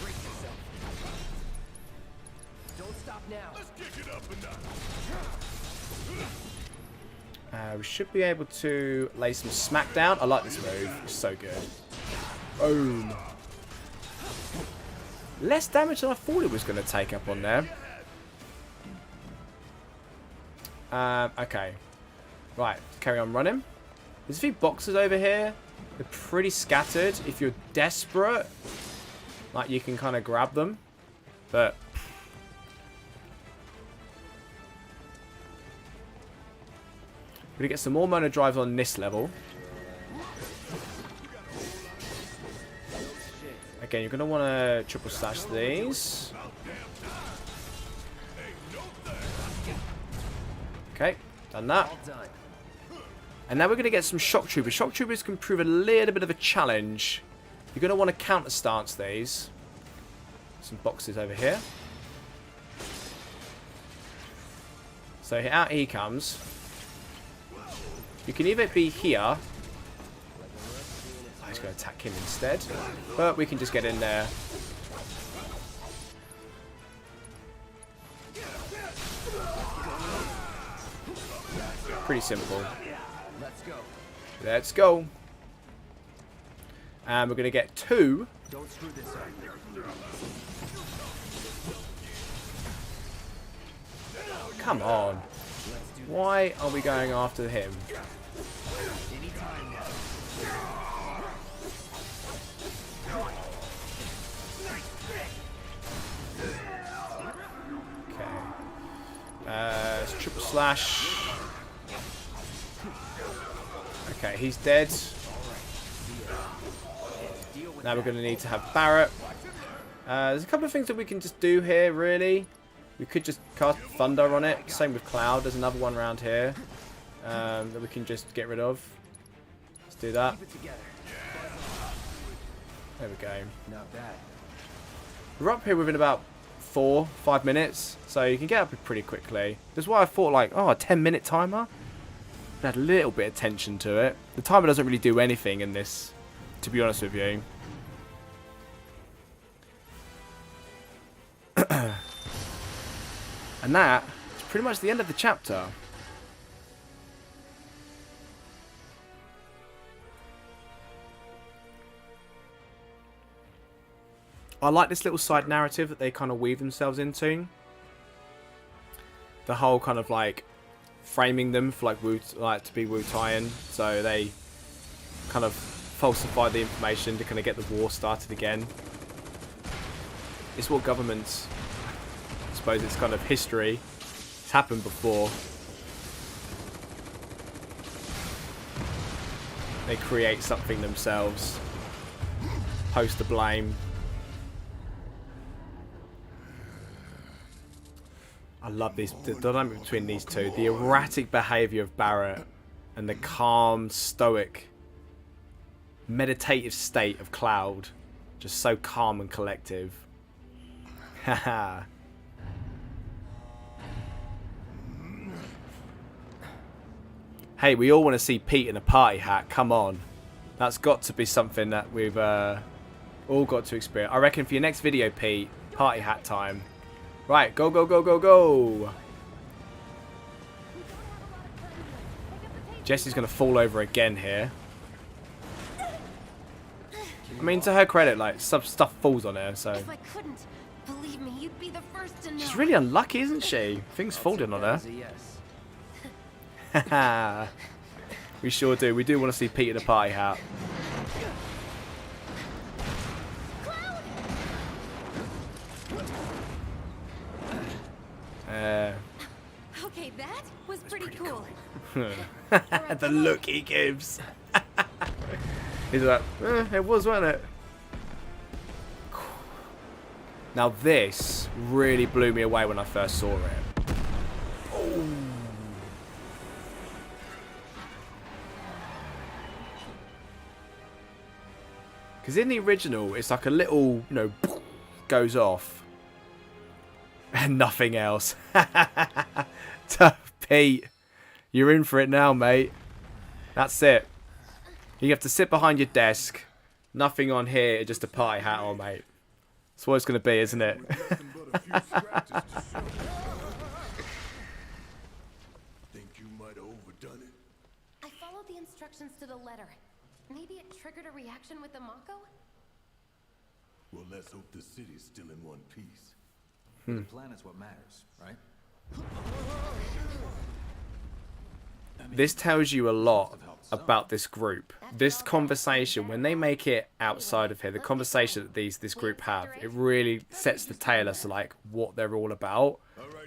Brace yourself. Don't stop now. Let's kick it up and down. We should be able to lay some smackdown. I like this move. It's so good. Boom. Less damage than I thought it was going to take up on there. Okay. Right, carry on running. There's a few boxes over here. They're pretty scattered. If you're desperate, like, you can kind of grab them. But we're going to get some more mono drives on this level. Again, you're going to want to triple slash these. Okay, done that. All done. And now we're going to get some shock troopers. Shock troopers can prove a little bit of a challenge. You're going to want to counter stance these. Some boxes over here. So out he comes. You can either be here. Oh, he's going to attack him instead. But we can just get in there. Pretty simple. Let's go. Let's go. And we're going to get 2. Don't screw this up. Come on. Why are we going after him? Anytime now. Okay. It's triple slash. Okay, he's dead. Now we're going to need to have Barrett. There's a couple of things that we can just do here, really. We could just cast Thunder on it. Same with Cloud. There's another one around here that we can just get rid of. Let's do that. Keep it together. There we go. Not bad. We're up here within about 4-5 minutes, so you can get up pretty quickly. That's why I thought, like, oh, a 10-minute timer? It had a little bit of tension to it. The timer doesn't really do anything in this, to be honest with you. And that is pretty much the end of the chapter. I like this little side narrative that they kind of weave themselves into. The whole kind of like framing them for like to be Wu-Taian, so they kind of falsify the information to kind of get the war started again. It's what governments, I suppose it's kind of history. It's happened before. They create something themselves, post the blame. I love the dynamic between these two. The erratic behaviour of Barrett and the calm, stoic, meditative state of Cloud. Just so calm and collective. Haha. Hey, we all want to see Pete in a party hat. Come on. That's got to be something that we've All got to experience. I reckon for your next video, Pete, party hat time. Right, go, go, go, go, go. Jesse's going to fall over again here. I mean, to her credit, like, some stuff falls on her, so... If I couldn't, believe me, you'd be the first to know. She's really unlucky, isn't she? Things falling on her. Yes. We sure do. We do want to see Pete in a party hat. Okay, that was pretty cool. The look he gives. He's like, it was, wasn't it? Now this really blew me away when I first saw it. Oh. Because in the original, it's like a little, you know, goes off. And nothing else. Tough Pete. You're in for it now, mate. That's it. You have to sit behind your desk. Nothing on here, just a party hat on, mate. That's what it's going to be, isn't it? Think you might have overdone it? I followed the instructions to the letter. Maybe it triggered a reaction with the Mako? Well, let's hope the city's still in one piece. The planet's what matters, right? This tells you a lot about this group. This conversation, when they make it outside of here, the conversation that this group have, it really sets the tale as to like what they're all about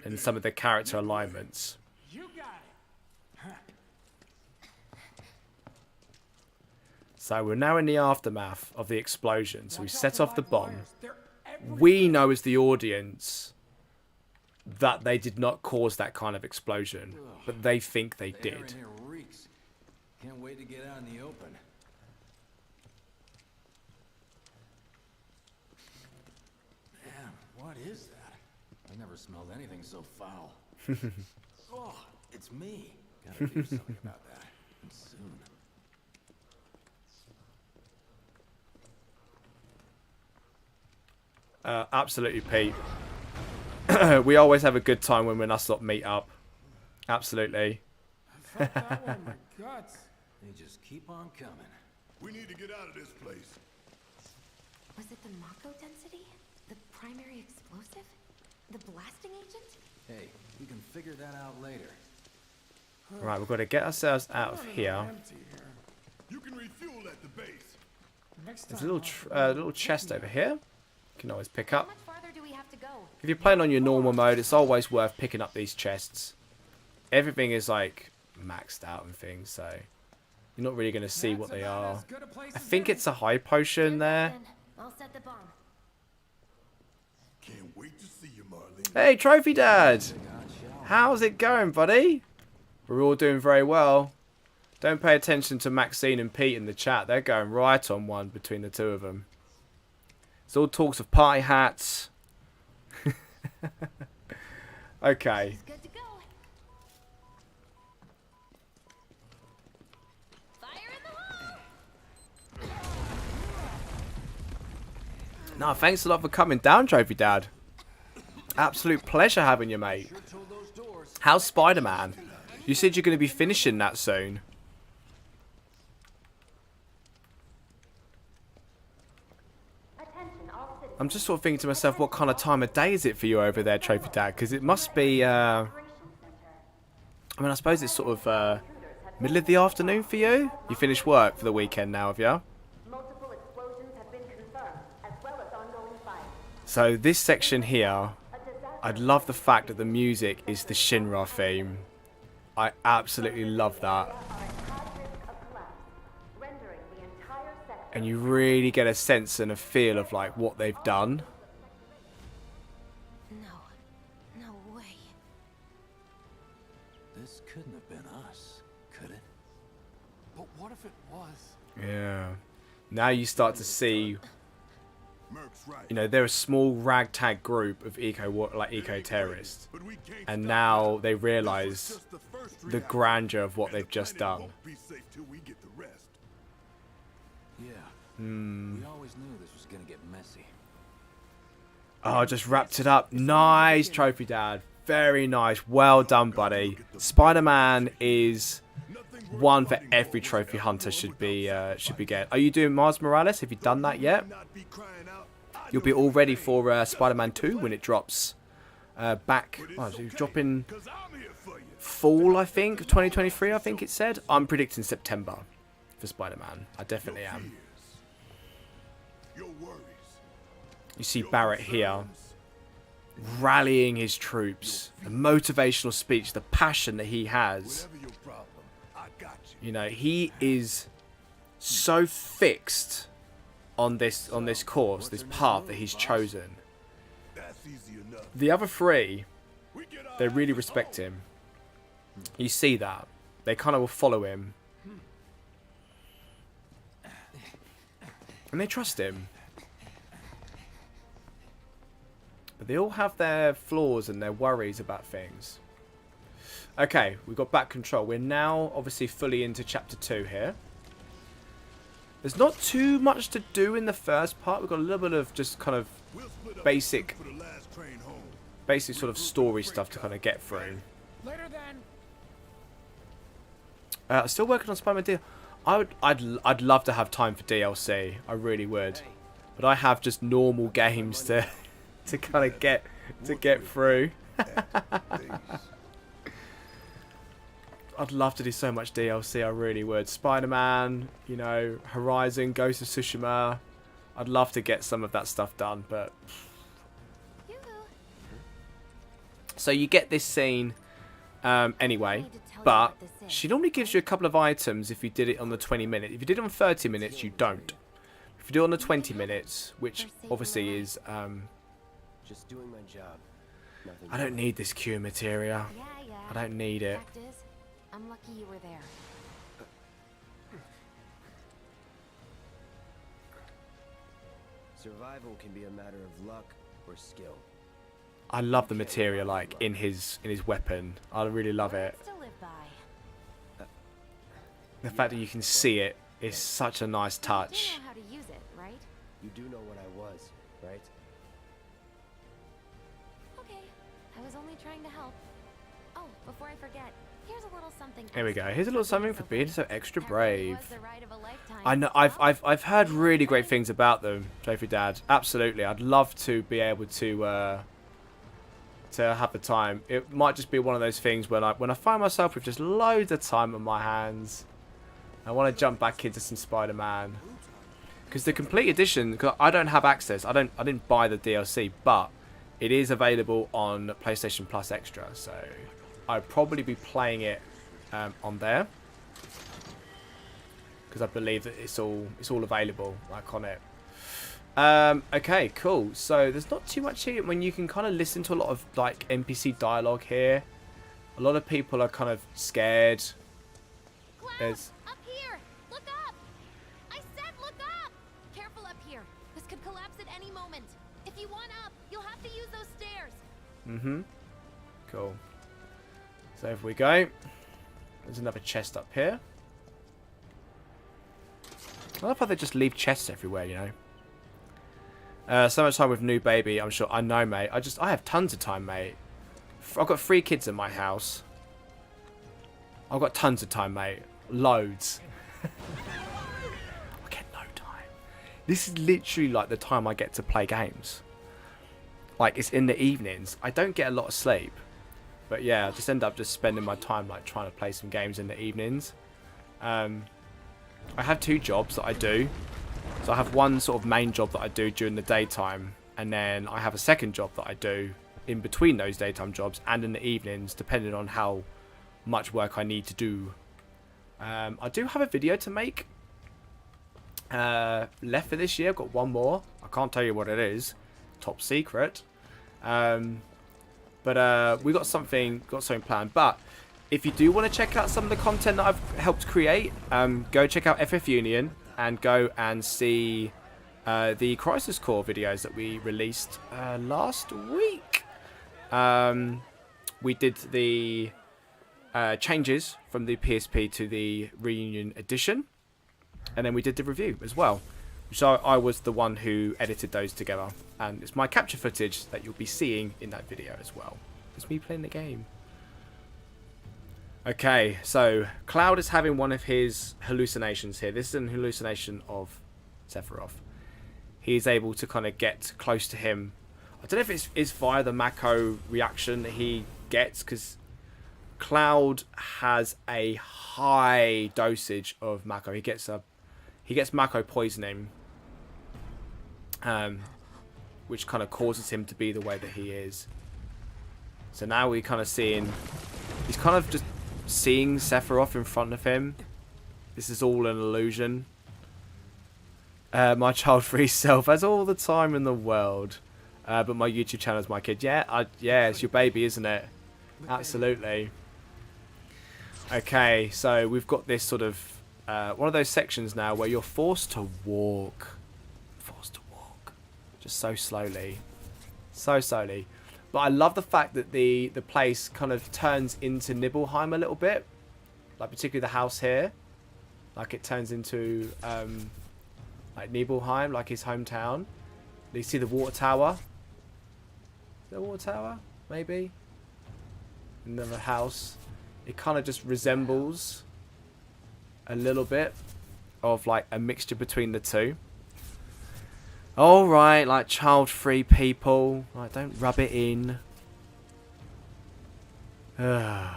and some of the character alignments. You got it. So we're now in the aftermath of the explosion. So we set off the bomb. We know as the audience that they did not cause that kind of explosion, but they think they The air in did. here reeks. Can't wait to get out in the open. Man, what is that? I've never smelled anything so foul. Oh, it's me. Gotta do something about that. And soon. Absolutely, Pete. We always have a good time when we're us lot meet up. Absolutely. Felt that one in my guts. They just keep on coming. We need to get out of this place. Was it the Mako density? The primary explosive? The blasting agent? Hey, we can figure that out later. Right, we've got to get ourselves out of here. Empty here. You can refuel at the base. Next There's a time little I'll- little chest over here. You can always pick up. How much farther do we have to go? If you're playing on your normal mode, it's always worth picking up these chests. Everything is like maxed out and things, so you're not really going to see what That's they about are. as good a place I as think any. it's a high potion there. Then I'll set the bomb. Can't wait to see you, Marlene. Hey, Trophy Dad! How's it going, buddy? We're all doing very well. Don't pay attention to Maxine and Pete in the chat. They're going right on one between the two of them. It's all talks of party hats. Okay. It's good to go. Fire in the hole! No, thanks a lot for coming down, Trophy Dad. Absolute pleasure having you, mate. How's Spider-Man? You said you're going to be finishing that soon. I'm just sort of thinking to myself, what kind of time of day is it for you over there, Trophy Dad? Because it must be, I mean, I suppose it's sort of middle of the afternoon for you? You finished work for the weekend now, have you? Multiple explosions have been confirmed, as well as ongoing fire. So this section here, I love the fact that the music is the Shinra theme. I absolutely love that. And you really get a sense and a feel of like what they've done. No. No way. This couldn't have been us, could it? But what if it was? Yeah. Now you start to see, Merc's right. you know, they're a small ragtag group of eco-terrorists. But we can't And stop now now. they This realise is just the first the grandeur reaction. of what And the they've just planet done. won't be safe till we get the rest. Yeah, We always knew this was gonna get messy. Oh, just wrapped it up. Nice trophy, Dad. Very nice. Well done, buddy. Spider-Man is one for every trophy hunter should be getting. Are you doing Miles Morales? Have you done that yet? You'll be all ready for Spider-Man 2 when it drops back. Oh, so dropping fall, I think, of 2023. I think it said. I'm predicting September for Spider-Man. I definitely am. You see Barrett here rallying his troops, the motivational speech, the passion that he has. You know, he is so fixed on this course, this path that he's chosen. The other three, they really respect him. You see that. They kind of will follow him. And they trust him. But they all have their flaws and their worries about things. Okay, we've got back control. We're now obviously fully into chapter 2 here. There's not too much to do in the first part. We've got a little bit of just kind of basic sort of story stuff to kind of get through. Later then. Still working on Spider-Man DLC. I'd love to have time for DLC. I really would. But I have just normal games to kind of get through. I'd love to do so much DLC, I really would. Spider-Man, you know, Horizon, Ghost of Tsushima. I'd love to get some of that stuff done, but... So you get this scene anyway, but she normally gives you a couple of items if you did it on the 20 minutes. If you did it on 30 minutes, you don't. If you do it on the 20 minutes, which obviously is... Just doing my job. I don't need this Q materia. I don't need it. Fact is, I'm lucky you were there. Survival can be a matter of luck or skill. I love the materia, like in his weapon. I really love it. Words to live by. The fact that you can see it is such a nice You touch. know how to use it, right? You do know what I was, right? Okay. I was only trying to help. Oh, before I forget, here's a little something. Here we go. Here's a little something for being so extra That really brave. was the ride of a lifetime. I know I've heard really great things about them, Trophy Dad. Absolutely. I'd love to be able to have the time. It might just be one of those things when I find myself with just loads of time on my hands. I want to jump back into some Spider-Man. Because the complete edition, cause I don't have access. I didn't buy the DLC, but it is available on PlayStation Plus Extra, so I'd probably be playing it on there. Because I believe that it's all available like on it. Okay, cool. So there's not too much here when you can kind of listen to a lot of like NPC dialogue here. A lot of people are kind of scared. There's Up here! Look up! I said look up! Careful up here. This could collapse at any moment. If you want up, you'll have to use those stairs. Cool. So if we go, there's another chest up here. I love how they just leave chests everywhere, you know. So much time with new baby, I'm sure. I know, mate. I have tons of time, mate. I've got 3 kids in my house. I've got tons of time, mate. Loads. I get no time. This is literally like the time I get to play games. Like, it's in the evenings. I don't get a lot of sleep. But yeah, I just end up just spending my time like trying to play some games in the evenings. I have 2 jobs that I do. So I have one sort of main job that I do during the daytime, and then I have a second job that I do in between those daytime jobs and in the evenings, depending on how much work I need to do. I do have a video to make left for this year. I've got one more. I can't tell you what it is. Top secret. But we got something planned. But if you do want to check out some of the content that I've helped create, go check out FF Union and go and see the Crisis Core videos that we released last week. We did the changes from the PSP to the Reunion Edition, and then we did the review as well. which I was the one who edited those together. And it's my capture footage that you'll be seeing in that video as well. It's me playing the game. Okay, so Cloud is having one of his hallucinations here. This is an hallucination of Sephiroth. He's able to kind of get close to him. I don't know if it's via the Mako reaction that he gets, because Cloud has a high dosage of Mako. He gets Mako poisoning, which kind of causes him to be the way that he is. So now we're kind of seeing, he's kind of just seeing Sephiroth in front of him. This is all an illusion. My child-free self has all the time in the world, but my YouTube channel is my kid. Yeah, it's your baby, isn't it? Absolutely. Okay, so we've got this sort of one of those sections now where you're forced to walk, just so slowly, But I love the fact that the place kind of turns into Nibelheim a little bit, like particularly the house here, like it turns into like Nibelheim, like his hometown. You see the water tower. Is there a water tower? Maybe. Another house. It kind of just resembles a little bit of like a mixture between the two. Alright, like child-free people. Like, don't rub it in. Okay.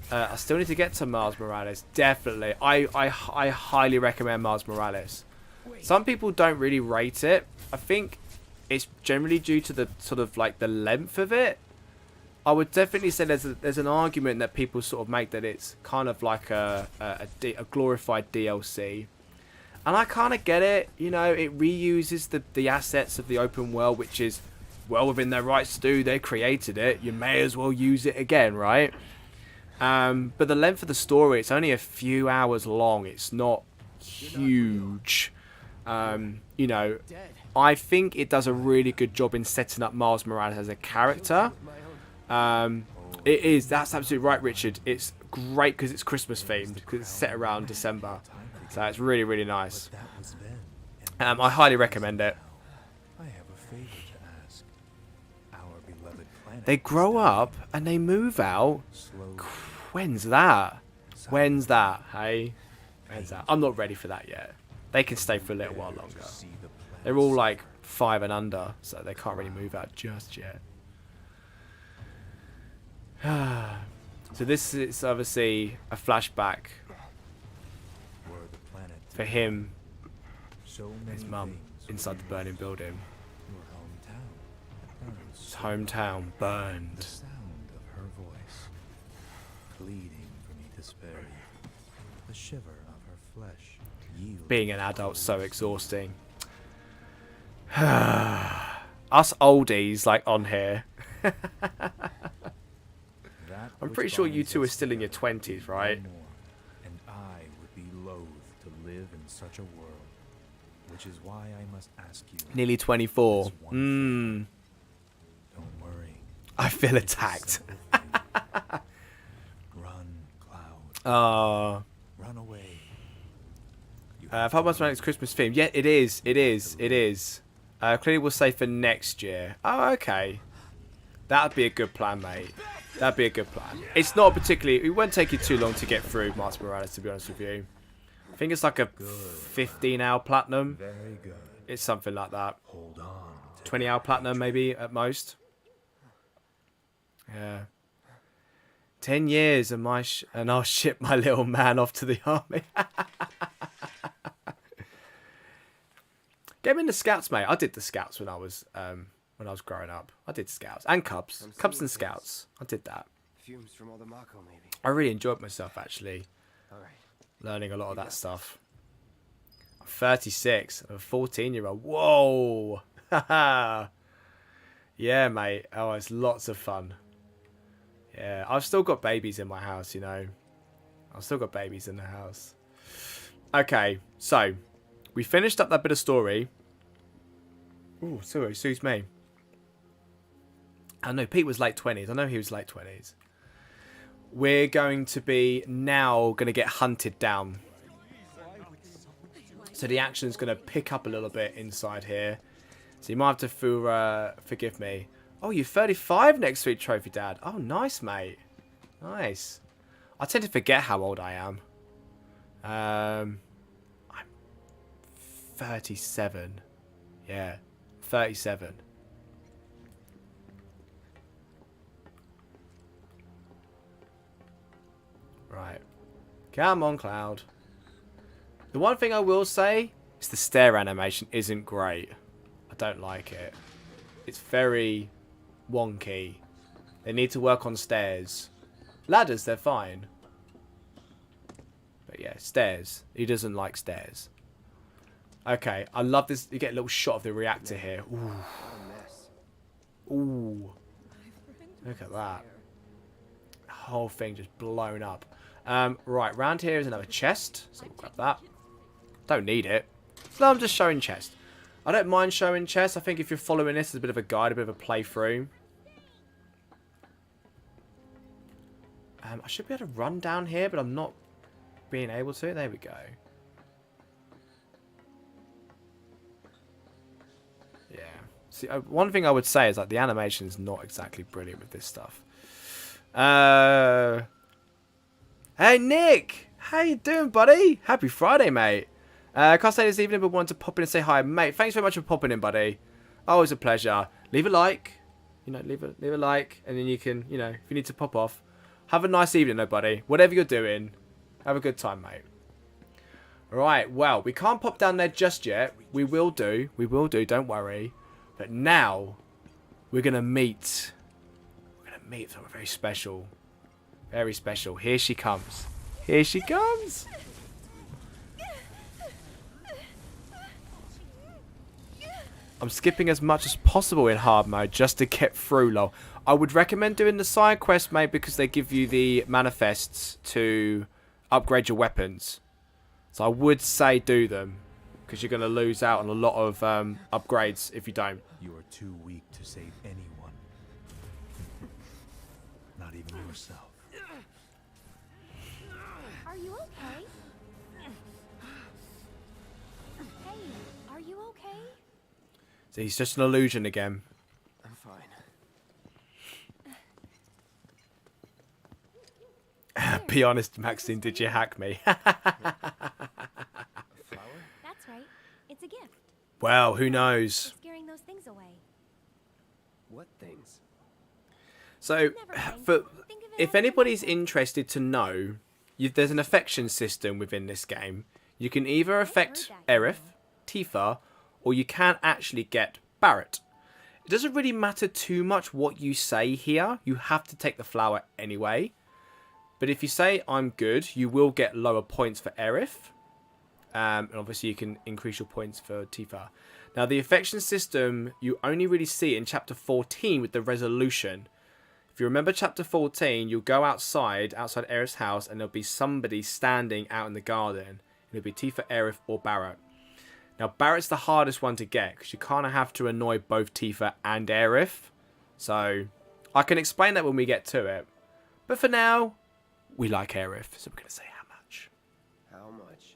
I still need to get to Miles Morales. Definitely. I highly recommend Miles Morales. Some people don't really rate it. I think it's generally due to the sort of like the length of it. I would definitely say there's an argument that people sort of make that it's kind of like a glorified DLC. And I kind of get it. You know, it reuses the assets of the open world, which is well within their rights to do. They created it. You may as well use it again, right? But the length of the story, it's only a few hours long. It's not huge. You know, I think it does a really good job in setting up Miles Morales as a character. It is. That's absolutely right, Richard. It's great because it's Christmas themed, because it's set around December. So it's really, really nice. I highly recommend it. They grow up and they move out. When's that? When's that? Hey? When's that? I'm not ready for that yet. They can stay for a little while longer. They're all like 5 and under, so they can't really move out just yet. So this is obviously a flashback for him, his mum, inside the burning building. His hometown burned. Being an adult's so exhausting. Us oldies like on here. I'm pretty sure you two are still in your 20s, right? And I would be loath to live in such a world, which is why I must ask you. Nearly 24. Don't worry. I feel attacked. Run, Cloud. Run away. If I must it's Christmas theme. Yeah, it is. It is. It is. Clearly we'll say for next year. Oh, okay. That'd be a good plan, mate. That'd be a good plan. It's not particularly... It won't take you too long to get through Miles Morales, to be honest with you. I think it's like a 15-hour platinum. Very good. It's something like that. Hold on. 20-hour platinum, maybe, at most. Yeah. 10 years and I'll ship my little man off to the army. Get him in the Scouts, mate. I did the Scouts when I was growing up. I did Scouts and Cubs. Cubs and Scouts. I did that. Fumes from all the Mako, maybe. I really enjoyed myself, actually. All right. Learning a lot of that stuff. I'm 36. I'm a 14-year-old. Whoa. Yeah, mate. Oh, it's lots of fun. Yeah, I've still got babies in my house, you know. I've still got babies in the house. Okay, so we finished up that bit of story. Oh, sorry, excuse me. I know Pete was late 20s. I know he was late 20s. we're going to be now going to get hunted down. So the action's going to pick up a little bit inside here. So you might have to forgive me. Oh, you're 35 next week, Trophy Dad. Oh, nice, mate. Nice. I tend to forget how old I am. I'm 37. Yeah, 37. Right. Come on, Cloud. The one thing I will say is the stair animation isn't great. I don't like it. It's very wonky. They need to work on stairs. Ladders, they're fine. But yeah, stairs. He doesn't like stairs. Okay, I love this. You get a little shot of the reactor here. Ooh. Ooh. Look at that. The whole thing just blown up. Right, round here is another chest. So we'll grab that. Don't need it. No, I'm just showing chest. I don't mind showing chest. I think if you're following this as a bit of a guide, a bit of a playthrough. I should be able to run down here, but I'm not being able to. There we go. Yeah. See, one thing I would say is that the animation is not exactly brilliant with this stuff. Hey, Nick! How you doing, buddy? Happy Friday, mate. Can't say this evening, but wanted to pop in and say hi, mate. Thanks very much for popping in, buddy. Always a pleasure. Leave a like. You know, leave a like, and then you can, you know, if you need to pop off. Have a nice evening, though, buddy. Whatever you're doing, have a good time, mate. Right, well, we can't pop down there just yet. We will do. We will do, don't worry. But now, we're going to meet. We're going to meet someone very special. Very special. Here she comes. Here she comes. I'm skipping as much as possible in hard mode just to get through, lol. I would recommend doing the side quest, mate, because they give you the manifests to upgrade your weapons. So I would say do them, because you're going to lose out on a lot of upgrades if you don't. You are too weak to save anyone. Not even yourself. Are you okay? Hey, are you okay? So he's just an illusion again. I'm fine. Be honest, Maxine, did you hack me? That's right. It's a gift. Well, who knows? Scaring those things away. What things? So, if anybody's interested to know, there's an affection system within this game. You can either affect Aerith, Tifa, or you can actually get Barret. It doesn't really matter too much what you say here. You have to take the flower anyway. But if you say, I'm good, you will get lower points for Aerith. And obviously you can increase your points for Tifa. Now the affection system, you only really see it in chapter 14 with the resolution. If you remember chapter 14, you'll go outside Aerith's house, and there'll be somebody standing out in the garden. It'll be Tifa, Aerith, or Barret. Now Barret's the hardest one to get, because you kind of have to annoy both Tifa and Aerith. So I can explain that when we get to it. But for now, we like Aerith, so we're going to say how much. How much?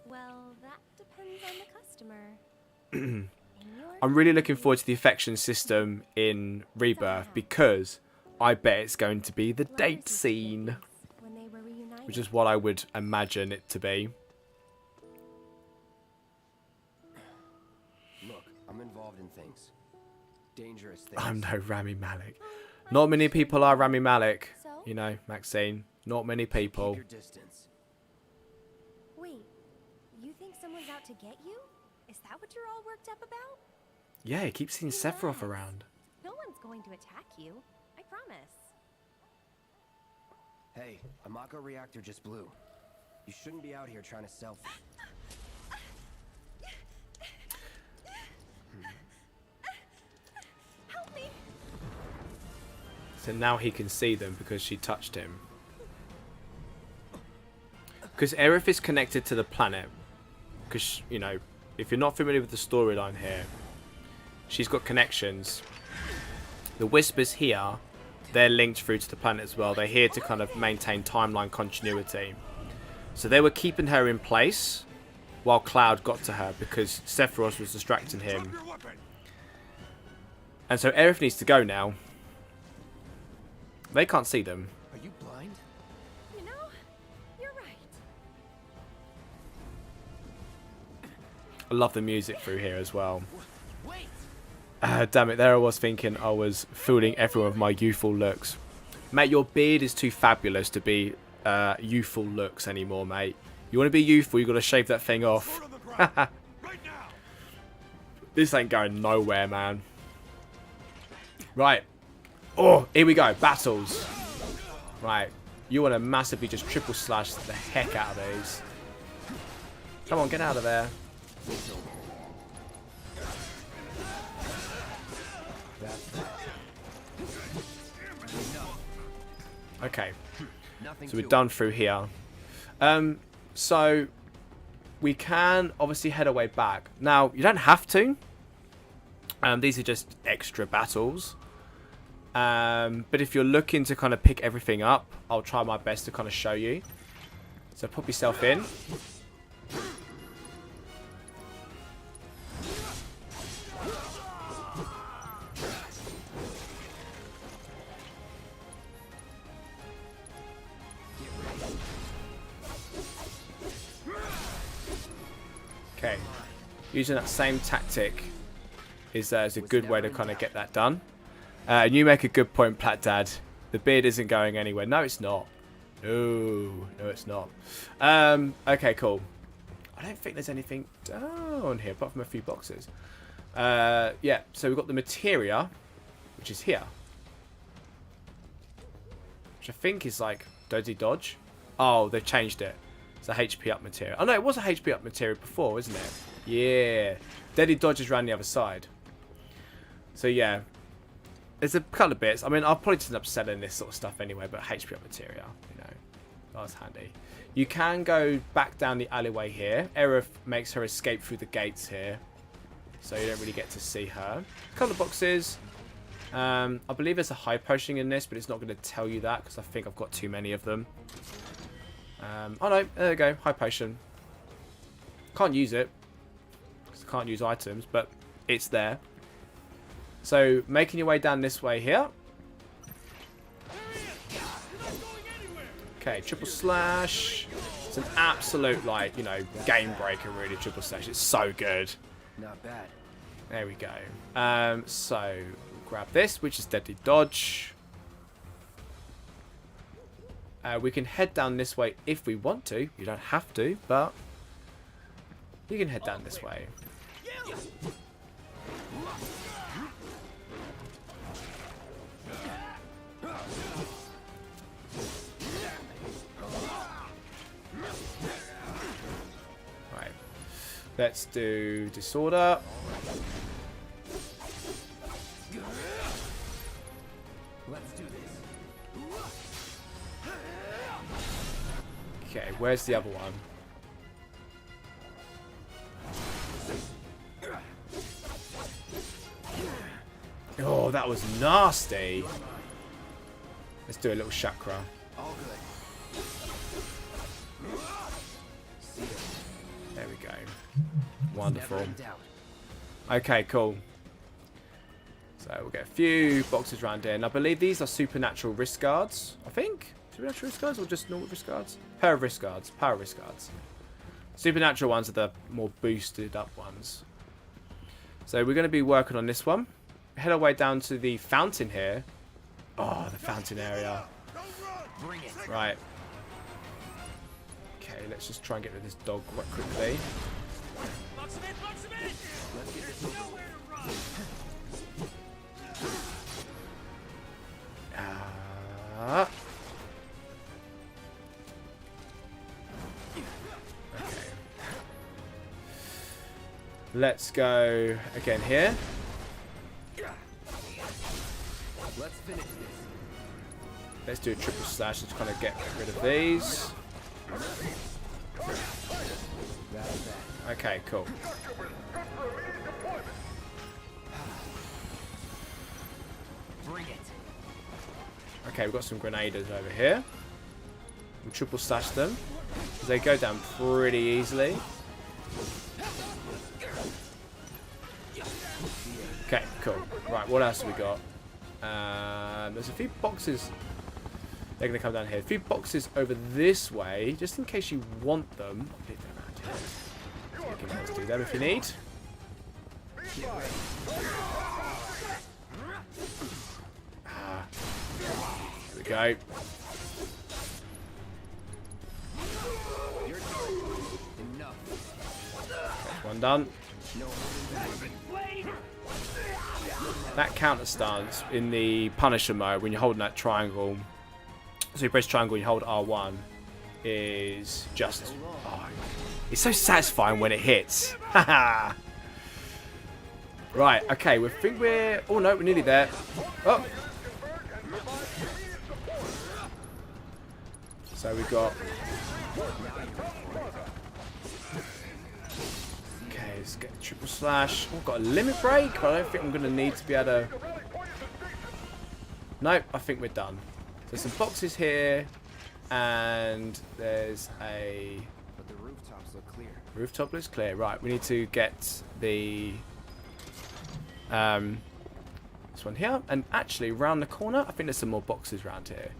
Well, that depends on the customer. I'm really looking forward to the affection system in Rebirth, because I bet it's going to be the date scene, which is what I would imagine it to be. Look, I'm involved in things. Dangerous things. I'm no Rami Malek. Not many people are Rami Malek, you know, Maxine. Not many people. Keep your distance. Wait, you think someone's out to get you? Is that what you're all worked up about? Yeah, he keeps seeing Sephiroth around. No one's going to attack you. I promise. Hey, a Mako reactor just blew. You shouldn't be out here trying to selfie. Help me! So now he can see them because she touched him. Because Aerith is connected to the planet. Because, you know, if you're not familiar with the storyline here, she's got connections. The Whispers here they're linked through to the planet as well. They're here to kind of maintain timeline continuity. So they were keeping her in place while Cloud got to her because Sephiroth was distracting him. And so Aerith needs to go now. They can't see them. Are you blind? You know, you're right. I love the music through here as well. Damn it, there I was thinking I was fooling everyone with my youthful looks. Mate, your beard is too fabulous to be youthful looks anymore, mate. You want to be youthful, you got to shave that thing off. This ain't going nowhere, man. Right. Oh, here we go. Battles. Right. You want to massively just triple slash the heck out of these. Come on, get out of there. Okay. So we're done through here. So we can obviously head our way back. Now, you don't have to. These are just extra battles. But if you're looking to kind of pick everything up, I'll try my best to kind of show you. So pop yourself in. Okay. Using that same tactic is a good way to kind of get that done. And you make a good point, Plat Dad. The beard isn't going anywhere. No, it's not. No, it's not. Okay, cool. I don't think there's anything down here apart from a few boxes. Yeah, so we've got the materia, which is here. Which I think is like Dodgy Dodge. Oh, they've changed it. It's a HP up materia. Oh no, it was a HP up materia before, isn't it? Yeah. Deadly Dodge is around the other side. So yeah. There's a couple of bits. I mean, I'll probably end up selling this sort of stuff anyway, but HP up materia, you know, that's handy. You can go back down the alleyway here. Aerith makes her escape through the gates here, so you don't really get to see her. A couple of boxes. I believe there's a high potion in this, but it's not going to tell you that because I think I've got too many of them. Oh no, there we go, high potion. Can't use it because I can't use items, but it's there. So, making your way down this way here. Okay, triple slash. It's an absolute, like, you know, game breaker, really, triple slash. It's so good. Not bad. There we go. So, grab this, which is Deadly Dodge. We can head down this way if we want to. You don't have to, but you can head down this way. Right. Let's do Disorder. Let's do this. Okay, where's the other one? Oh, that was nasty. Let's do a little chakra. All good. There we go. Wonderful. Never in doubt. Okay, cool. So we'll get a few boxes around here. And I believe these are supernatural wrist guards. I think. Supernatural wrist guards or just normal wrist guards? Pair of wrist guards. Power wrist guards. Supernatural ones are the more boosted up ones. So we're going to be working on this one. Head our way down to the fountain here. Oh, the fountain area. Right. Okay, let's just try and get rid of this dog quite quickly. Let's get this over with. Okay. Let's go again here. Let's finish this. Let's do a triple slash to kind of get rid of these. Okay, cool. Bring it. Okay, we've got some grenaders over here. We'll triple slash them. They go down pretty easily. Okay, cool. Right, what else have we got? There's a few boxes. They're going to come down here. A few boxes over this way, just in case you want them. I'll leave them around here. So you can always do them if you need. Here we go. That's one done. That counter stance in the Punisher mode when you're holding that triangle. So you press triangle and you hold R1 is just... Oh, it's so satisfying when it hits. Haha. Right, okay, we think we're... Oh no, we're nearly there. Oh. So we got... Okay, let's get a triple slash. Oh, got a limit break, but I don't think I'm going to need to be able to... Nope, I think we're done. There's some boxes here, and there's a... But the rooftops look clear. Rooftop looks clear. Right, we need to get the... this one here, and actually round the corner I think there's some more boxes around here.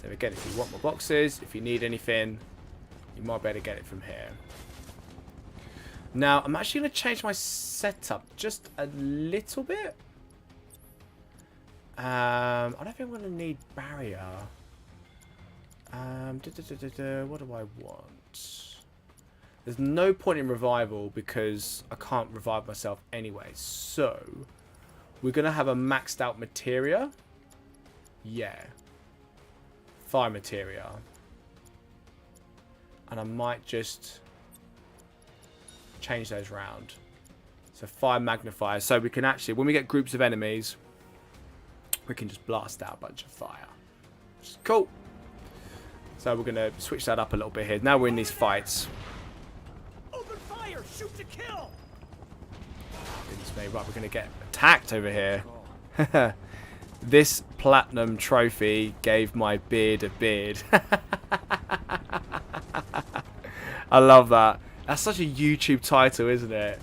So again, if you want more boxes, if you need anything, you might be able to get it from here. Now I'm actually going to change my setup just a little bit. I don't think I'm going to need barrier. What do I want? There's no point in revival because I can't revive myself anyway. So, we're going to have a maxed out materia. Yeah. Fire materia. And I might just change those round. So, fire magnifier. So, we can actually, when we get groups of enemies, we can just blast out a bunch of fire. Which is cool. So, we're going to switch that up a little bit here. Now we're in these fights. Shoot to kill. Goodness me, right, we're going to get attacked over here. This platinum trophy gave my beard a beard. I love that. That's such a YouTube title, isn't it?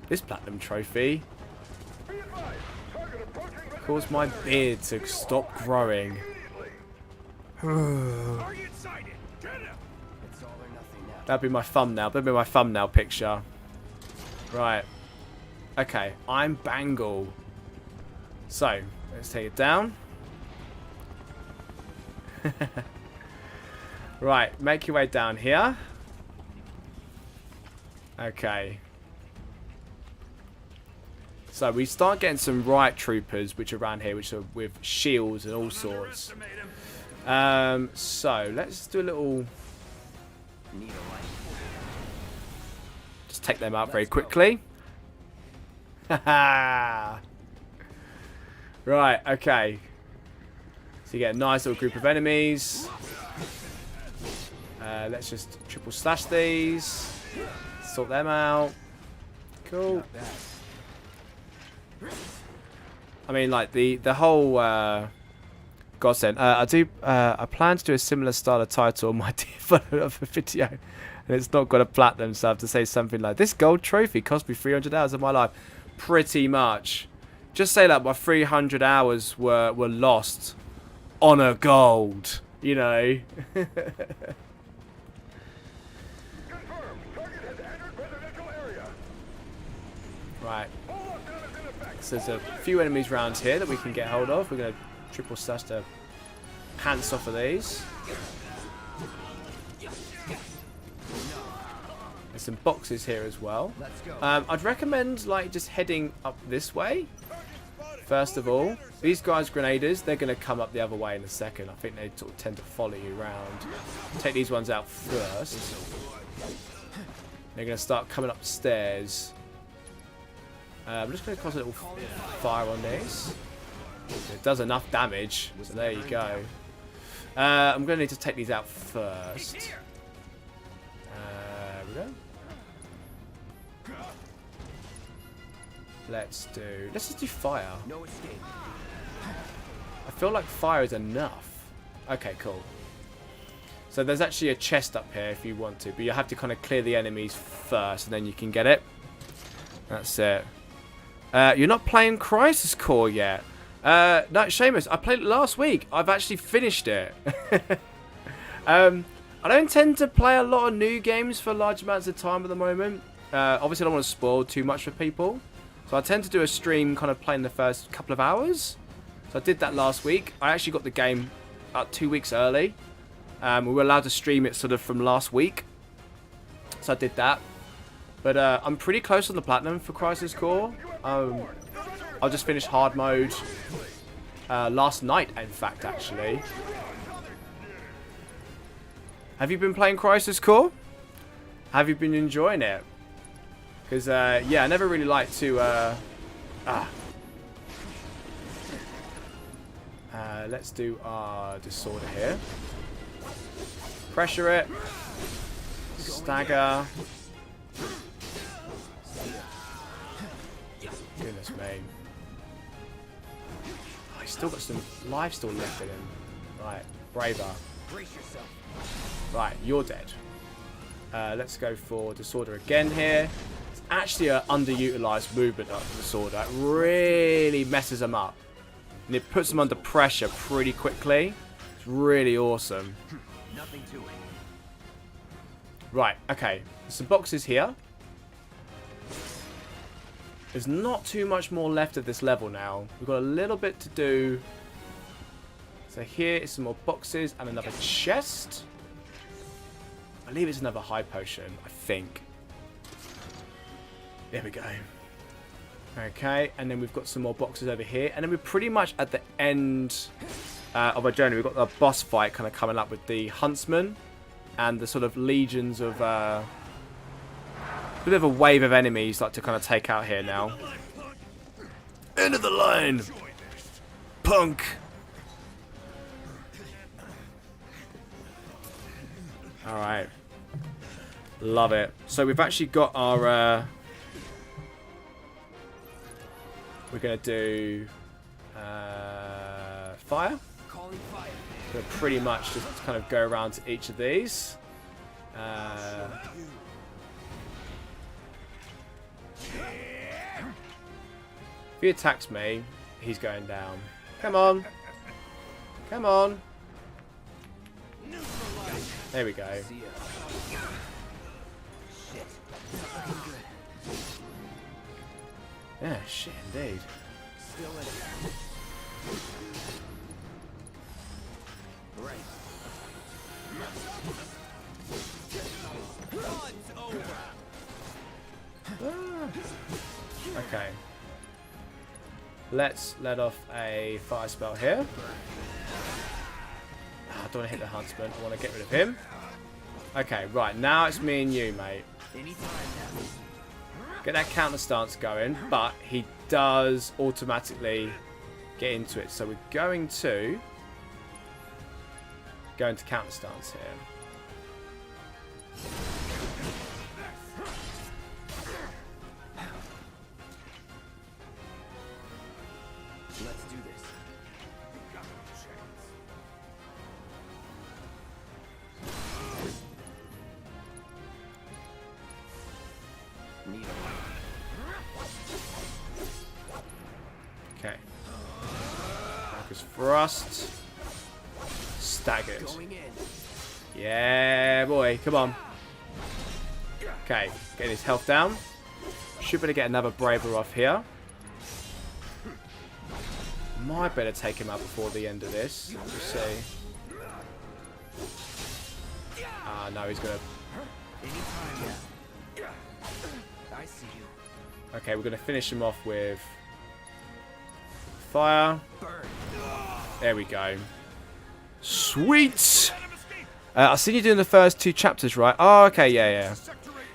This platinum trophy caused my beard to stop growing. That'd be my thumbnail. That'd be my thumbnail picture. Right. Okay. I'm Bangle. So, let's take it down. Right. Make your way down here. Okay. So, we start getting some riot troopers, which are around here, which are with shields and all sorts. So, let's do a little... Just take them out very quickly. Right, okay. So you get a nice little group of enemies. Let's just triple slash these. Sort them out. Cool. I mean, like the whole godsend. I plan to do a similar style of title on my default of a video, and it's not got a platinum, so I have to say something like, "This gold trophy cost me 300 hours of my life." Pretty much. Just say that my 300 hours were lost on a gold, you know. Right. So there's a few enemies around here that we can get hold of. We're going to triple slash the pants off of these. There's some boxes here as well. I'd recommend like just heading up this way. First of all, these guys grenaders, they're going to come up the other way in a second. I think they sort of tend to follow you around. Take these ones out first. They're going to start coming up the stairs. I'm just going to cause a little fire on these. It does enough damage, so there you go. I'm going to need to take these out first. There we go. Let's just do fire. No escape. I feel like fire is enough. Okay, cool. So there's actually a chest up here if you want to, but you have to kind of clear the enemies first, and then you can get it. That's it. You're not playing Crisis Core yet. No, Seamus, I played it last week. I've actually finished it. I don't tend to play a lot of new games for large amounts of time at the moment. Obviously, I don't want to spoil too much for people. So I tend to do a stream kind of playing the first couple of hours. So I did that last week. I actually got the game about 2 weeks early. We were allowed to stream it sort of from last week. So I did that. But I'm pretty close on the platinum for Crisis Core. I'll just finish hard mode last night, in fact, actually. Have you been playing Crisis Core? Have you been enjoying it? Because, yeah, I never really like to... let's do our disorder here. Pressure it. Stagger. Goodness me. Oh, he's still got some life still left in him. Right, braver. Right, you're dead. Let's go for disorder again here. It's actually an underutilized movement of disorder. It really messes them up. And it puts them under pressure pretty quickly. It's really awesome. Nothing to it. Right, okay. There's some boxes here. There's not too much more left of this level now. We've got a little bit to do. So here is some more boxes and another chest. I believe it's another high potion, I think. There we go. Okay, and then we've got some more boxes over here. And then we're pretty much at the end of our journey. We've got the boss fight kind of coming up with the huntsman and the sort of legions of... a bit of a wave of enemies like to kind of take out here now. End of the line! Punk! Alright. Love it. So we've actually got our... we're going to do... fire. We're pretty much just kind of go around to each of these. If he attacks me, he's going down. Come on. Come on. There we go. Yeah, shit indeed. Okay. Let's let off a fire spell here. I don't want to hit the huntsman. I want to get rid of him. Okay, right. Now it's me and you, mate. Get that counter stance going, but he does automatically get into it. So we're going to go into counter stance here. Let's do this. Okay. Focus thrust. Staggered. Yeah, boy. Come on. Okay. Getting his health down. Should better get another braver off here. Might better take him out before the end of this. We'll see. Ah, no, he's gonna... Okay, we're gonna finish him off with... fire. There we go. Sweet! I've seen you doing the first 2 chapters, right? Oh, okay, yeah.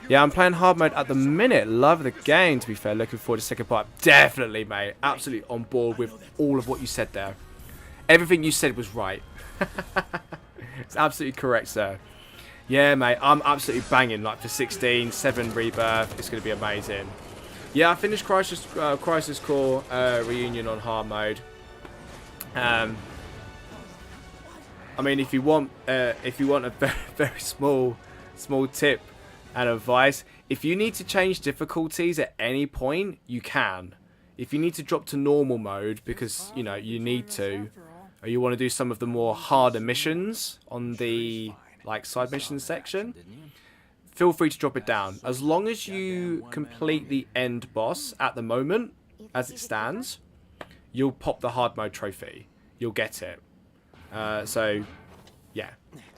Yeah, I'm playing hard mode at the minute. Love the game, to be fair. Looking forward to the second part. Definitely, mate. Absolutely on board with all of what you said there. Everything you said was right. It's absolutely correct, sir. Yeah, mate. I'm absolutely banging. Like, for 16, 7 Rebirth. It's going to be amazing. Yeah, I finished Crisis Core Reunion on hard mode. I mean, if you want a very, very small tip and advice, if you need to change difficulties at any point, you can. If you need to drop to normal mode because, you know, you need to, or you want to do some of the more harder missions on the, like, side missions section, feel free to drop it down. As long as you complete the end boss at the moment, as it stands, you'll pop the hard mode trophy. You'll get it. So, yeah.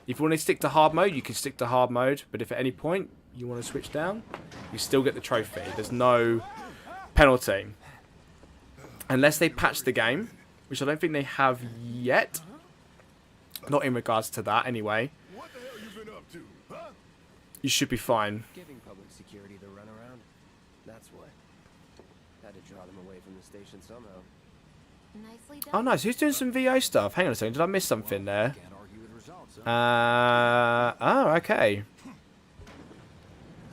If you want to stick to hard mode, you can stick to hard mode. But if at any point you want to switch down, you still get the trophy. There's no penalty. Unless they patch the game, which I don't think they have yet. Not in regards to that, anyway. What the hell you been up to, huh? You should be fine. Giving public security the runaround. That's what. Had to draw them away from the station somehow. Nicely done. Oh, nice. Who's doing some VO stuff? Hang on a second. Did I miss something there? Can't argue with results, huh? Oh, okay.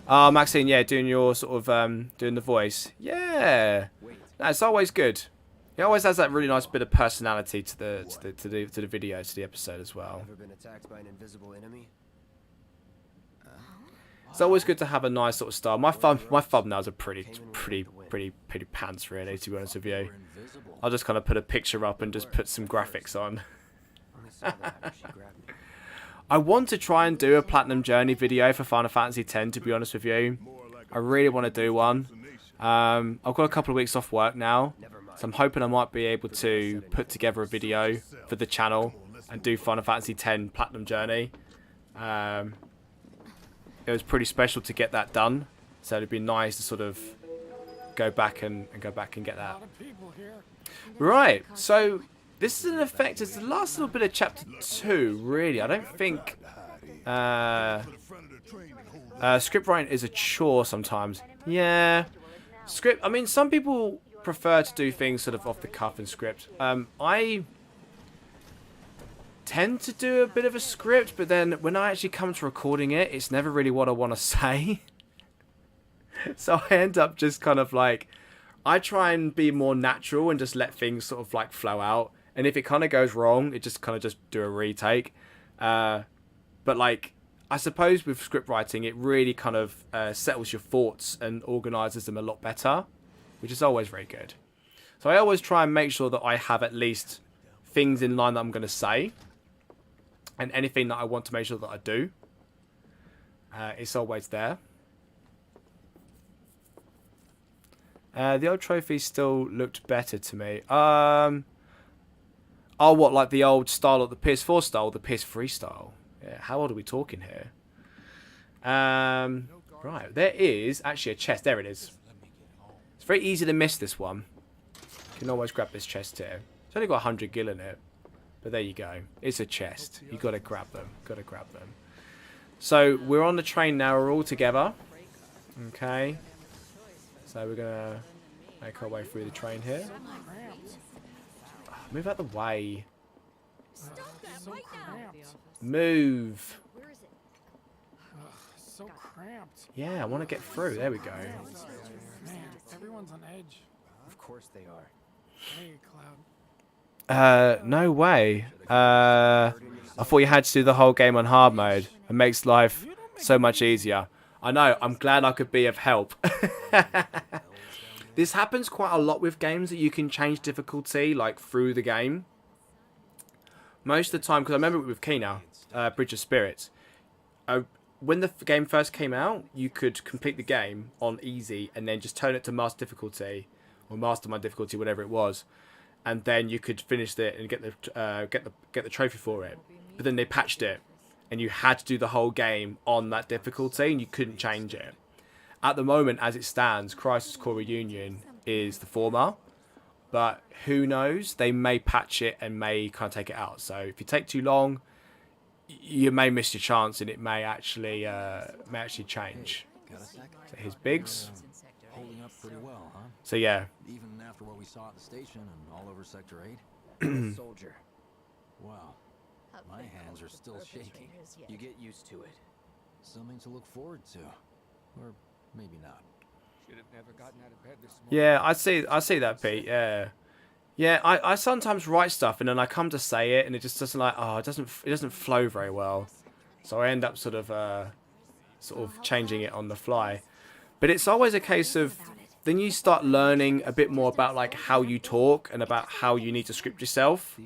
Oh, Maxine, yeah, doing your sort of, doing the voice. Yeah. That's always good. He always has that really nice bit of personality to the video, to the episode as well. Ever been attacked by an invisible enemy? It's always good to have a nice sort of style. My thumbnails are pretty pants, really, to be honest with you. I'll just kind of put a picture up and just put some graphics on. I want to try and do a Platinum Journey video for Final Fantasy X, to be honest with you. I really want to do one. I've got a couple of weeks off work now, so I'm hoping I might be able to put together a video for the channel and do Final Fantasy X Platinum Journey. It was pretty special to get that done, so it'd be nice to sort of go back and get that. Right, so this is an effect. It's the last little bit of chapter 2, really. I don't think script writing is a chore sometimes. Yeah, script. I mean, some people prefer to do things sort of off the cuff and script. I tend to do a bit of a script, but then when I actually come to recording it, it's never really what I want to say. So I end up just kind of like, I try and be more natural and just let things sort of like flow out. And if it kind of goes wrong, it just kind of just do a retake. But like, I suppose with script writing, it really kind of settles your thoughts and organizes them a lot better, which is always very good. So I always try and make sure that I have at least things in line that I'm going to say. And anything that I want to make sure that I do, it's always there. The old trophies still looked better to me. Oh, what, like the old style of the PS4 style, the PS3 style? Yeah, how old are we talking here? Right, there is actually a chest. There it is. It's very easy to miss this one. You can always grab this chest here. It's only got 100 gil in it. But there you go. It's a chest. You got to grab them. Got to grab them. So we're on the train now. We're all together. Okay. So we're going to make our way through the train here. Oh, move out the way. Move. So cramped. Yeah, I want to get through. There we go. Man, everyone's on edge. Of course they are. Hey, Cloud. No way. I thought you had to do the whole game on hard mode. It makes life so much easier. I know, I'm glad I could be of help. This happens quite a lot with games that you can change difficulty, like, through the game. Most of the time, because I remember it with Kena, Bridge of Spirits. When the game first came out, you could complete the game on easy and then just turn it to master difficulty, or mastermind difficulty, whatever it was. And then you could finish it and get the trophy for it. But then they patched it, and you had to do the whole game on that difficulty, and you couldn't change it. At the moment, as it stands, Crisis Core Reunion is the former, but who knows? They may patch it and may kind of take it out. So if you take too long, you may miss your chance, and it may actually change. So here's Biggs. Holding up pretty well, huh? So yeah. Even after what we saw at the station and all over Sector 8? Soldier. Wow. My hands are still shaking. You get used to it. Something to look forward to. Or maybe not. Should have never gotten out of bed this morning. Yeah, I see that, Pete. Yeah, Yeah, I sometimes write stuff and then I come to say it and it just doesn't like, oh, it doesn't flow very well. So I end up sort of changing it on the fly. But it's always a case of then you start learning a bit more about like how you talk and about how you need to script yourself.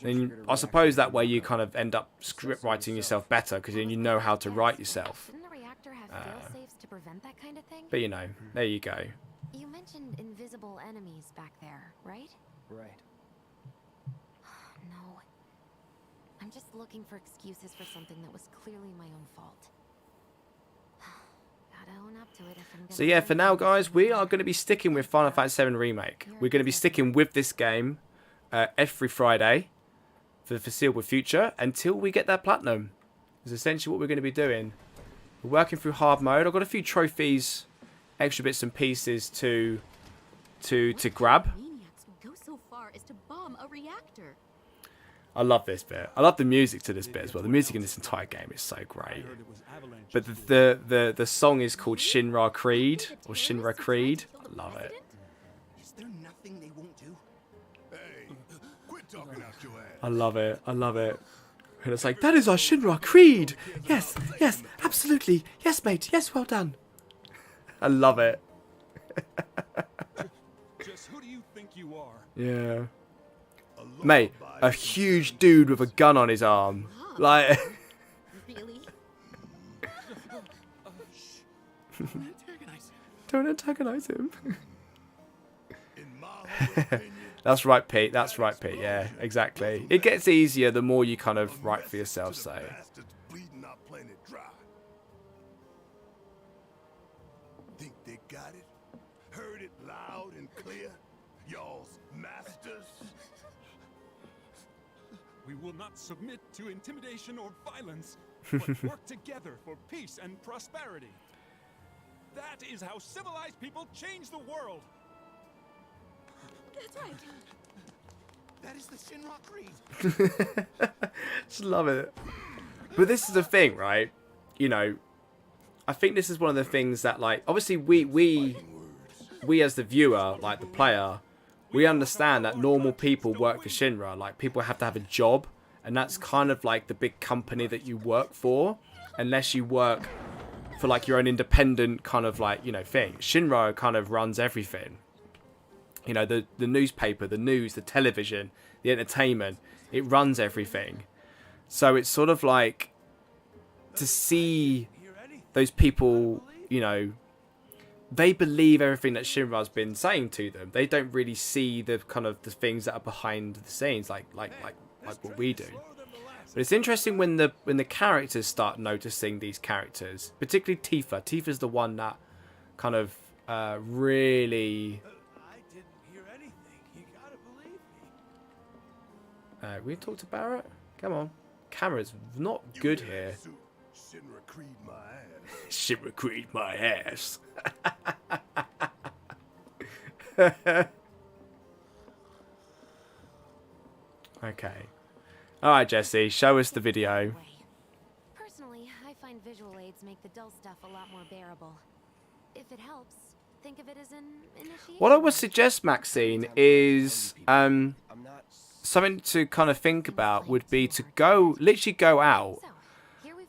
Then I suppose that way you kind of end up script writing yourself better because then you know how to write yourself. Shouldn't the reactor have fail-safes to prevent that kind of thing? But you know, there you go. You mentioned invisible enemies back there, right? Right. No. I'm just looking for excuses for something that was clearly my own fault. Gotta own up to it if I'm gonna. So yeah, for now, guys, we are going to be sticking with Final Fantasy VII Remake. We're going to be sticking with this game every Friday for the foreseeable future until we get that platinum. Is essentially what we're going to be doing. We're working through hard mode. I've got a few trophies, extra bits and pieces to grab. Maniacs will go so far as to bomb a reactor. I love this bit. I love the music to this bit as well. The music in this entire game is so great. But the song is called Shinra Creed or Shinra Creed. I love it. Is there nothing they won't do? Hey, quit talking out your ass. I love it. I love it. And it's like, that is our Shinra Creed. Yes, yes, absolutely. Yes, mate. Yes, well done. I love it. Just who do you think you are? Yeah. Mate, a huge dude with a gun on his arm. Like... Really? Don't antagonize him. That's right, Pete. That's right, Pete. Yeah, exactly. It gets easier the more you kind of write for yourself, so... Think they got it? Heard it loud and clear? Y'all's masters? We will not submit to intimidation or violence, but work together for peace and prosperity. That is how civilized people change the world. That's right. That is the Shinra Creed. Just love it. But this is the thing, right? You know, I think this is one of the things that, like, obviously we as the viewer, like the player, we understand that normal people work for Shinra. Like, people have to have a job, and that's kind of like the big company that you work for, unless you work for like your own independent kind of like, you know, thing. Shinra kind of runs everything. You know, the newspaper, the news, the television, the entertainment, it runs everything. So it's sort of like to see those people, you know, they believe everything that Shinra's been saying to them. They don't really see the kind of the things that are behind the scenes, like what we do. But it's interesting when the characters start noticing these characters, particularly Tifa. Tifa's the one that kind of really. We talk to Barrett. Come on, camera's not good here. Shinra Creed my ass. Shinra Creed my ass. Okay. Alright, Jesse, show us the video. Personally, I find visual aids make the dull stuff a lot more bearable. If it helps, think of it as an initiation. What I would suggest, Maxine, is something to kind of think about would be to literally go out.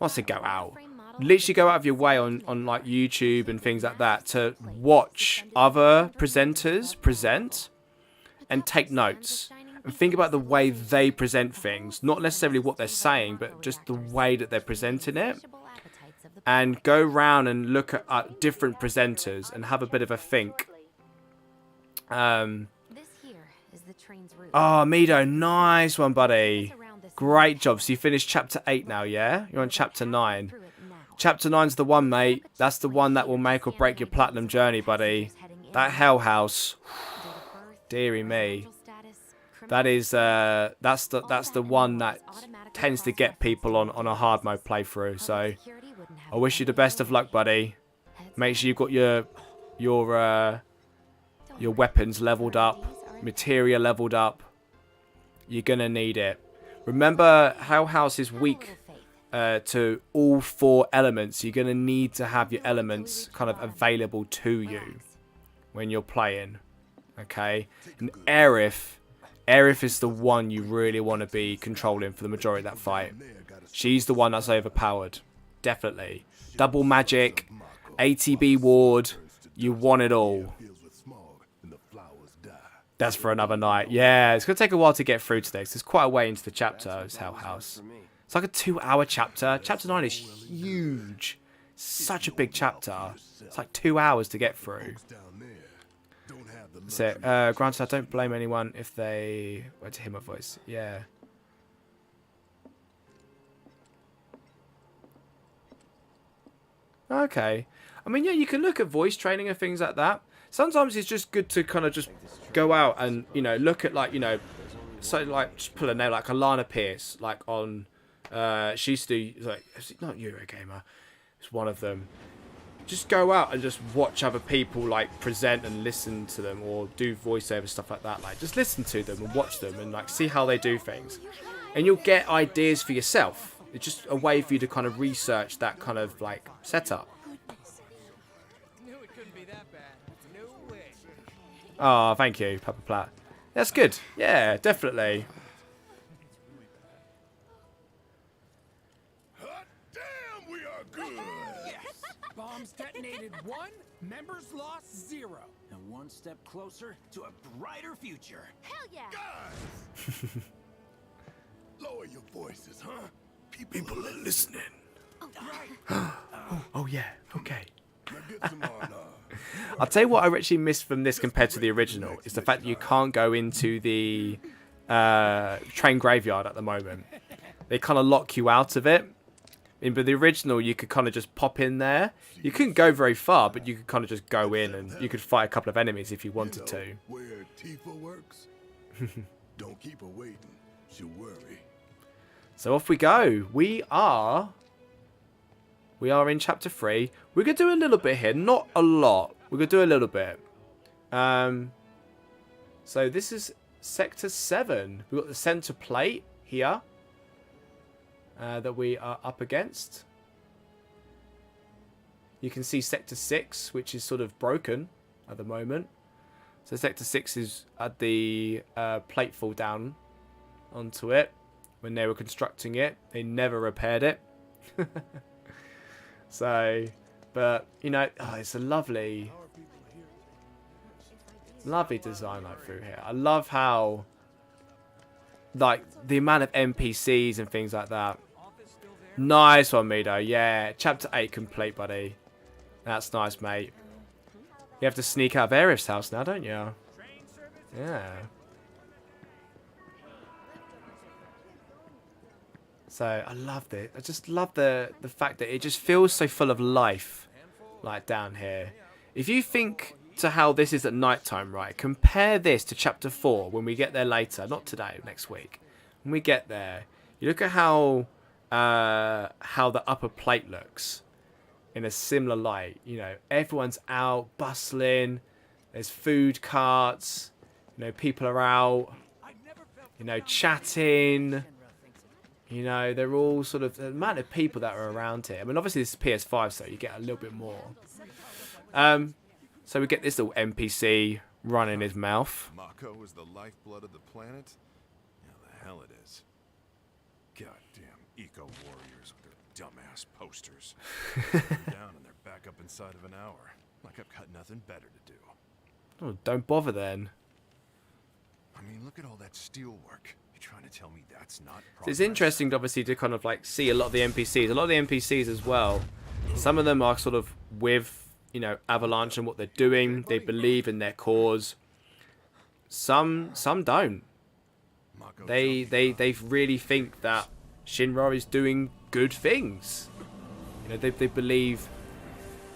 I say go out. Literally go out of your way on like YouTube and things like that to watch other presenters present and take notes and think about the way they present things, not necessarily what they're saying, but just the way that they're presenting it. And go around and look at different presenters and have a bit of a think. Oh, Mido, nice one, buddy. Great job. So you finished chapter 8 now, yeah? You're on chapter 9. Chapter 9's the one, mate. That's the one that will make or break your platinum journey, buddy. That Hell House. Dearie me. That is that's the one that tends to get people on a hard mode playthrough. So I wish you the best of luck, buddy. Make sure you've got your weapons leveled up, materia leveled up. You're gonna need it. Remember, Hell House is weak to all 4 elements. You're going to need to have your elements kind of available to you when you're playing. Okay? And Aerith Aerith is the one you really want to be controlling for the majority of that fight. She's the one that's overpowered. Definitely. Double magic, ATB ward, you want it all. That's for another night. Yeah, it's going to take a while to get through today, because it's quite a way into the chapter, it's Hell House. It's like a 2-hour chapter. Chapter 9 is huge. Such a big chapter. It's like 2 hours to get through. So, granted, I don't blame anyone if they were to hear my voice. Yeah. Okay. I mean, yeah, you can look at voice training and things like that. Sometimes it's just good to kind of just go out and, you know, look at, like, you know, so, like, just pull a name, like Alana Pierce, like, on, she used to do, like, not Eurogamer, it's one of them. Just go out and just watch other people, like, present and listen to them, or do voiceover stuff like that. Like, just listen to them and watch them and, like, see how they do things. And you'll get ideas for yourself. It's just a way for you to kind of research that kind of, like, setup. Oh, thank you, Papa Platt. That's good. Yeah, definitely. Damn, we are good. Yes. Bombs detonated 1, members lost 0. And one step closer to a brighter future. Hell yeah! Guys! Lower your voices, huh? People are listening. Oh, right. Oh, yeah. Okay. Now get some on, I'll tell you what I actually missed from this compared to the original is the fact that you can't go into the train graveyard at the moment. They kind of lock you out of it. But the original, you could kind of just pop in there. You couldn't go very far, but you could kind of just go in and you could fight a couple of enemies if you wanted to. Where Tifa works? Don't keep her waiting. She'll worry. So off we go. We are in chapter 3. We're going to do a little bit here. Not a lot. We're going to do a little bit. So this is Sector 7. We've got the center plate here. That we are up against. You can see Sector 6, which is sort of broken at the moment. So Sector 6 is at the plate fall down onto it. When they were constructing it, they never repaired it. So, but, you know, oh, it's a lovely design like through here. I love how, like, the amount of NPCs and things like that. Nice one, Mido. Yeah, chapter 8 complete, buddy. That's nice, mate. You have to sneak out of Aerith's house now, don't you? Yeah. So, I love it. I just love the fact that it just feels so full of life, like, down here. If you think to how this is at night time, right, compare this to chapter 4 when we get there later. Not today, next week. When we get there, you look at how the upper plate looks in a similar light. You know, everyone's out bustling, there's food carts, you know, people are out, you know, chatting, you know, they're all sort of the amount of people that are around here. I mean, obviously this is PS5, so you get a little bit more. So we get this little NPC running his mouth. Mako is the lifeblood of the planet? Yeah, the hell it is. Goddamn eco-warriors with their dumbass posters. Down and they're back up inside of an hour. Like I've got nothing better to do. Oh, don't bother then. I mean, look at all that steel work. You're trying to tell me that's not progress? So it's interesting, obviously, to kind of like see a lot of the NPCs. A lot of the NPCs as well. Some of them are sort of with, you know, Avalanche and what they're doing. They believe in their cause. Some don't. They really think that Shinra is doing good things. You know, they believe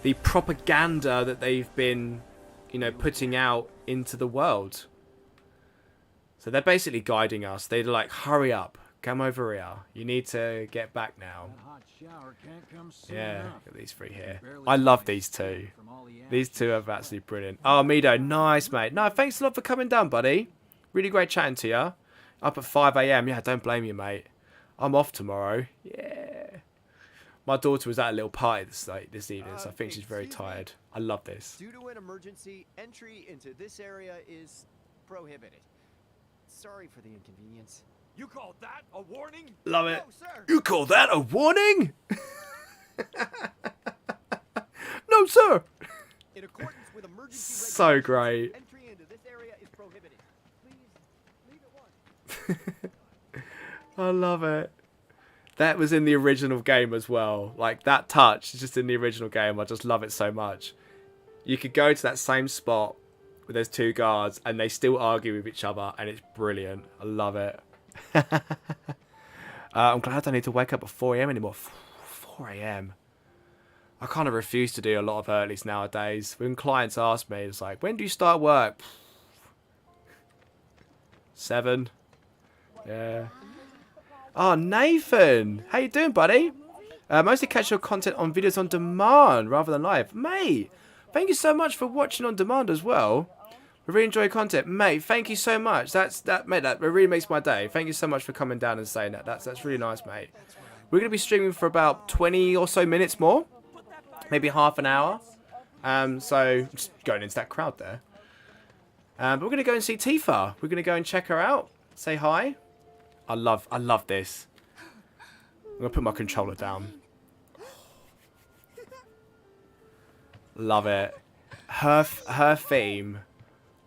the propaganda that they've been, you know, putting out into the world. So they're basically guiding us. They're like, hurry up, come over here. You need to get back now. Yeah, look at these three here. I love these two. These two are absolutely brilliant. Oh, Mido, nice, mate. No, thanks a lot for coming down, buddy. Really great chatting to you. Up at 5 AM. Yeah, don't blame you, mate. I'm off tomorrow. Yeah. My daughter was at a little party this evening, so I think she's very tired. I love this. Due to an emergency, entry into this area is prohibited. Sorry for the inconvenience. You call that a warning? Love it. No, sir. You call that a warning? No, sir. In accordance with emergency So regulations, great. entry into this area is prohibited. Please leave at once. I love it. That was in the original game as well. Like, that touch is just in the original game. I just love it so much. You could go to that same spot where there's two guards and they still argue with each other, and it's brilliant. I love it. I'm glad I don't need to wake up at 4 a.m. anymore. 4 a.m. I kind of refuse to do a lot of earlys nowadays. When clients ask me, it's like, when do you start work? 7. Yeah. Oh, Nathan! How you doing, buddy? Mostly catch your content on videos on demand rather than live. Mate, thank you so much for watching on demand as well. I really enjoy your content. Mate, thank you so much. That really makes my day. Thank you so much for coming down and saying that. That's really nice, mate. We're going to be streaming for about 20 or so minutes more. Maybe half an hour. So, just going into that crowd there. But we're going to go and see Tifa. We're going to go and check her out. Say hi. I love this. I'm going to put my controller down. Love it. Her theme,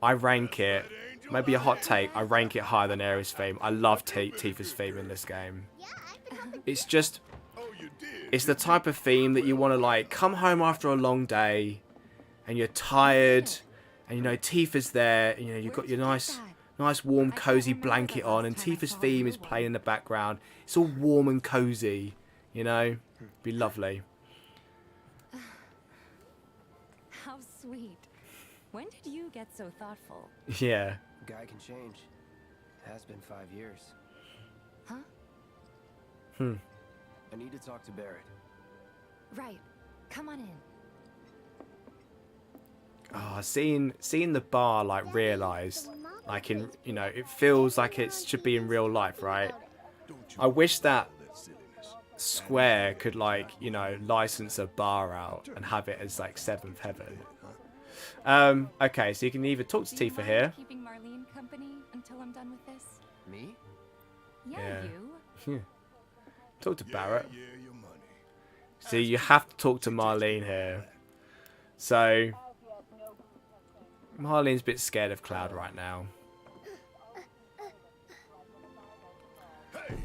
I rank it. Maybe a hot take. I rank it higher than Aerith's theme. I love Tifa's theme in this game. It's just... It's the type of theme that you want to, like, come home after a long day and you're tired and, you know, Tifa's there and, you know, you've got your nice warm cozy blanket on and Tifa's theme is playing in the background. It's all warm and cozy, you know. Be lovely. How sweet. When did you get so thoughtful? Yeah. Guy can change. Has been 5 years. Huh? I need to talk to Barrett. Right. Come on in. Oh, seeing the bar, like, realised, like, in, you know, it feels like it should be in real life, right? I wish that Square could, like, you know, license a bar out and have it as, like, 7th Heaven. Okay, so you can either talk to Tifa here. Keeping Marlene company until I'm done with this? Me? Yeah, you. Talk to Barrett. See, you have to talk to Marlene here. So, Marlene's a bit scared of Cloud right now.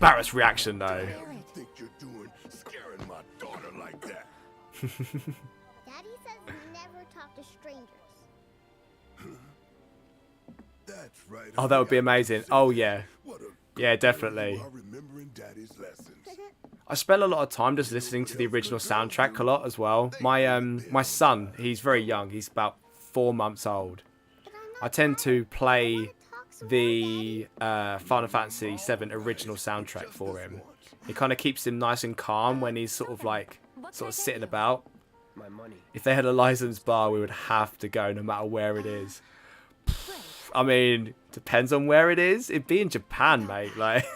Barrett's reaction, though. You think you're doing scaring my daughter like that? Daddy says never talk to strangers. That's right. Oh, that would be amazing. Oh, yeah. Yeah, definitely. I spend a lot of time just listening to the original soundtrack a lot as well. My son, he's very young. He's about 4 months old. I tend to play the Final Fantasy VII original soundtrack for him. It kind of keeps him nice and calm when he's sort of sitting about. If they had a licensed bar, we would have to go no matter where it is. I mean, depends on where it is. It'd be in Japan, mate. Like,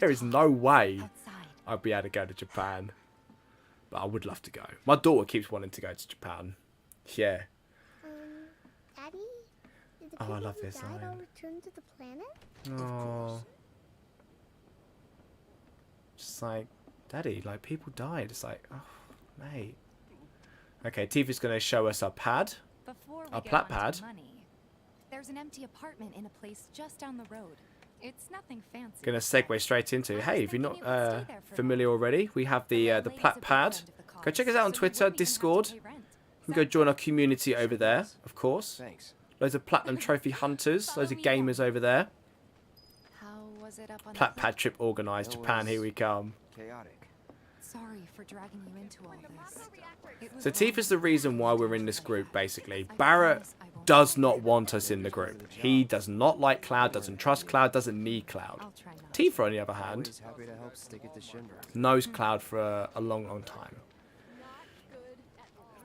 there is no way I'd be able to go to Japan. But I would love to go. My daughter keeps wanting to go to Japan. Yeah. Daddy? Did the Oh, I people love who this died all line. return to the planet? Oh. Just like, Daddy, like, people died. It's like, oh, mate. Okay, Tifa's going to show us our pad. Our plat pad. There's an empty apartment in a place just down the road. It's nothing fancy. Gonna segue straight into, hey, if you're not familiar already, we have the plat pad. Go check us out on Twitter, Discord. You can go join our community over there, of course. Loads of platinum trophy hunters, loads of gamers over there. Plat pad trip organised, Japan, here we come. Chaotic. Sorry for dragging you into all this. So Tifa's the reason why we're in this group, basically. Barrett does not want us in the group. He does not like Cloud, doesn't trust Cloud, doesn't need Cloud. Tifa, on the other hand, knows Cloud for a long, long time.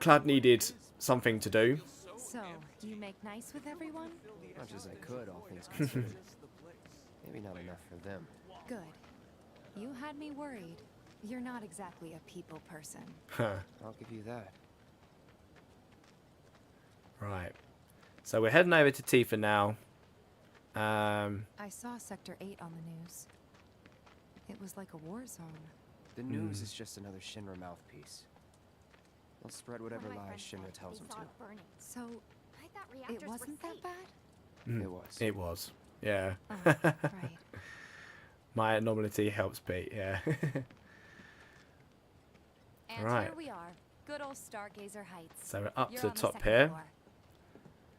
Cloud needed something to do. So, you make nice with everyone? Much as I could, all things considered. Maybe not enough for them. Good. You had me worried. You're not exactly a people person. I'll give you that. Right. So we're heading over to Tifa now. I saw Sector 8 on the news. It was like a war zone. The news is just another Shinra mouthpiece. They'll spread whatever lies Shinra tells them to. So, I thought it reactors were wasn't that safe. bad? It was. It was. Yeah. Oh, right. My anomaly helps Pete. Yeah. And Right. here we are. Good old Stargazer Heights. So we're up You're to on the top second here. floor.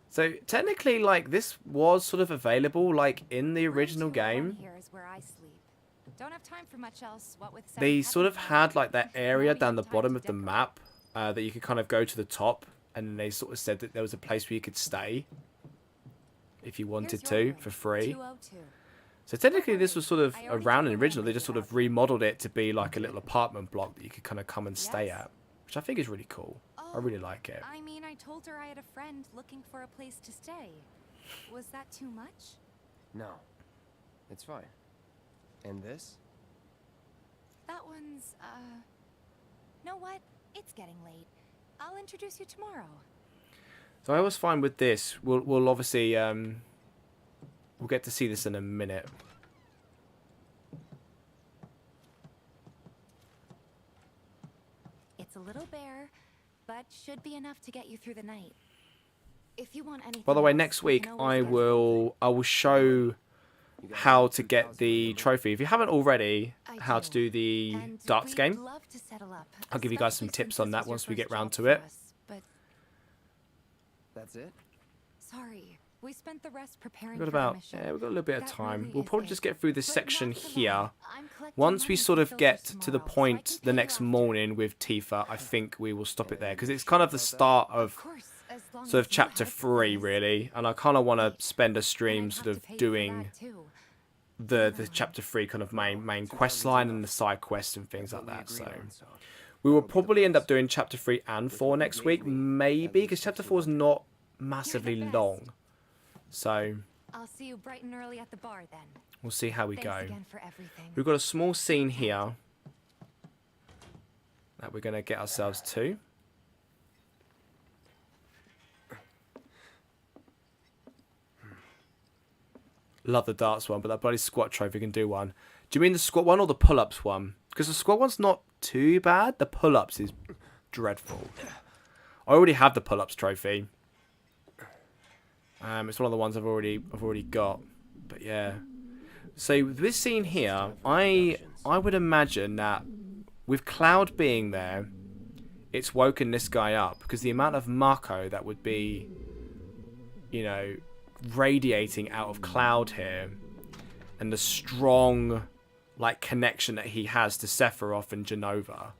So technically, like, this was sort of available, like, in the original Room 201 game. Here is where I sleep. Don't have time for much else. What with They seven sort of heavens had, like, that now area we down the have time bottom to of the decorate. map that you could kind of go to the top, and they sort of said that there was a place where you could stay if you wanted Here's your to room, for free. 202. So technically, this was sort of I already around in took the original. my They just sort laundry of remodeled it to be like a little apartment block that you could kind of come and stay Yes. at, which I think is really cool. I really like it. I mean, I told her I had a friend looking for a place to stay. Was that too much? No. It's fine. And this? That one's, know what? It's getting late. I'll introduce you tomorrow. So I was fine with this. We'll obviously we'll get to see this in a minute. It's a little bare, but should be enough to get you through the night. If you want anything By the way, else, next we week can always I get will show how to get the trophy. If you haven't already, I how to do the And darts we'd game. love to settle up, I'll give you guys some especially tips since on this that was your once we get first round job to for it. us, But That's it? sorry, we spent the rest preparing We've got for our about mission. we've got a little bit of That time. really We'll is probably it. just get through this But section not for long. here. I'm collecting Once we money sort for of filters get to the tomorrow, so I point can the pay next you after. morning with Tifa, I think we will stop it there because it's kind of the start of course, as long sort of as you chapter have 3 space. really, and I kind of want to spend a And stream I'd sort have of to pay you for doing that, too. the chapter 3 kind of main quest line and the side quests and things like that. So So we will probably end up doing chapter 3 and 4 next week, maybe, because chapter 4 is not massively best. long. So I'll see you bright and early at the bar then. we'll see how we Thanks go. again for everything. We've got a small scene here that we're going to get ourselves to. Love the darts one, but that bloody squat trophy can do one. Do you mean the squat one or the pull-ups one? Because the squat one's not too bad. The pull-ups is dreadful. I already have the pull-ups trophy. It's one of the ones I've already got. But yeah. So this scene here, I would imagine that with Cloud being there, it's woken this guy up because the amount of Mako that would be, you know, radiating out of Cloud here, and the strong, like, connection that he has to Sephiroth and Genova,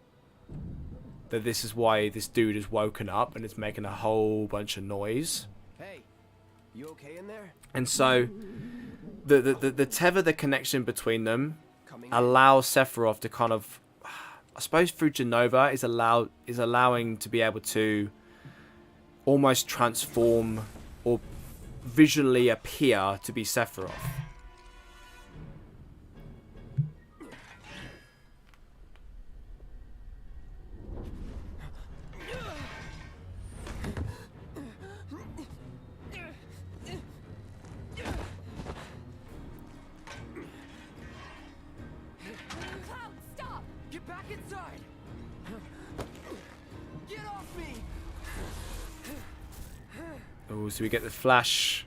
that this is why this dude is woken up and is making a whole bunch of noise. Hey, you okay in there? And so the tether, the connection between them allows Sephiroth to kind of, I suppose through Genova is allowing to be able to almost transform or visually appear to be Sephiroth. Cloud, stop! Get back inside! Get off me! Oh, so we get the flash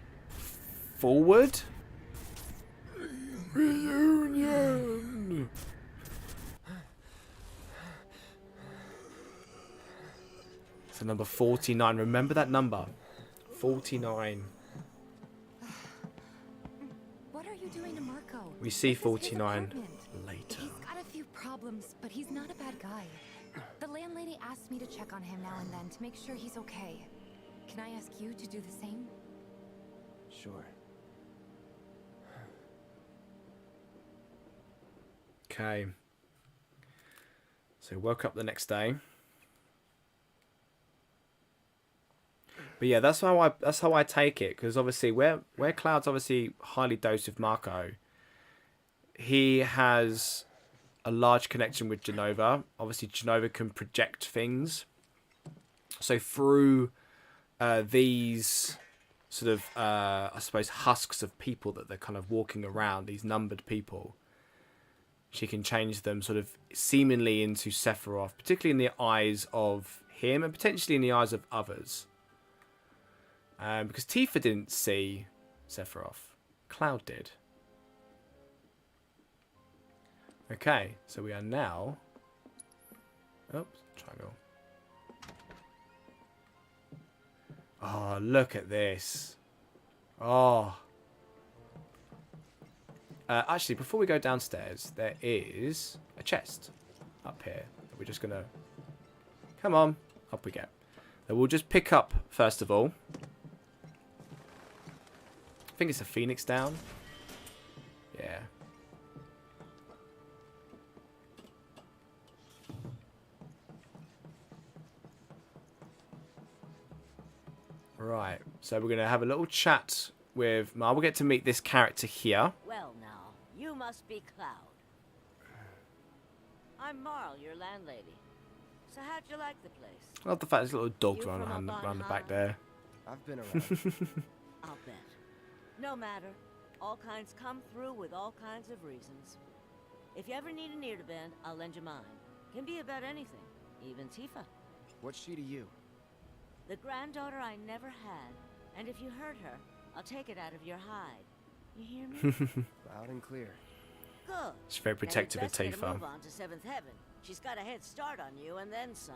forward. Reunion. So number 49. Remember that number. 49. What are you doing to Marco? We see This is his 49 apartment. later. He's got a few problems, but he's not a bad guy. The landlady asked me to check on him now and then to make sure he's okay. Can I ask you to do the same? Sure. Okay. So woke up the next day. But yeah, that's how I take it, because obviously where Cloud's obviously highly dosed with Marco, he has a large connection with Genova. Obviously Genova can project things. So through these sort of, I suppose, husks of people that they're kind of walking around, these numbered people. She can change them sort of seemingly into Sephiroth, particularly in the eyes of him and potentially in the eyes of others. Because Tifa didn't see Sephiroth. Cloud did. Okay, so we are now... Oops, triangle. Oh, look at this. Oh. Actually, before we go downstairs, there is a chest up here that we're just going to... Come on. Up we get. That we'll just pick up, first of all. I think it's a phoenix down. Yeah. Right. So we're going to have a little chat with Mar. We'll get to meet this character here. Well now, you must be Cloud. I'm Marl, your landlady. So how'd you like the place? I love the fact there's little dogs running around the back there. I've been around. I'll bet. No matter. All kinds come through with all kinds of reasons. If you ever need an ear to bend, I'll lend you mine. Can be about anything, even Tifa. What's she to you? The granddaughter I never had. And if you hurt her, I'll take it out of your hide. You hear me? Loud and clear. Good. She's very protective of Tifa. Tifa. Move on to Seventh Heaven. She's got a head start on you, and then some.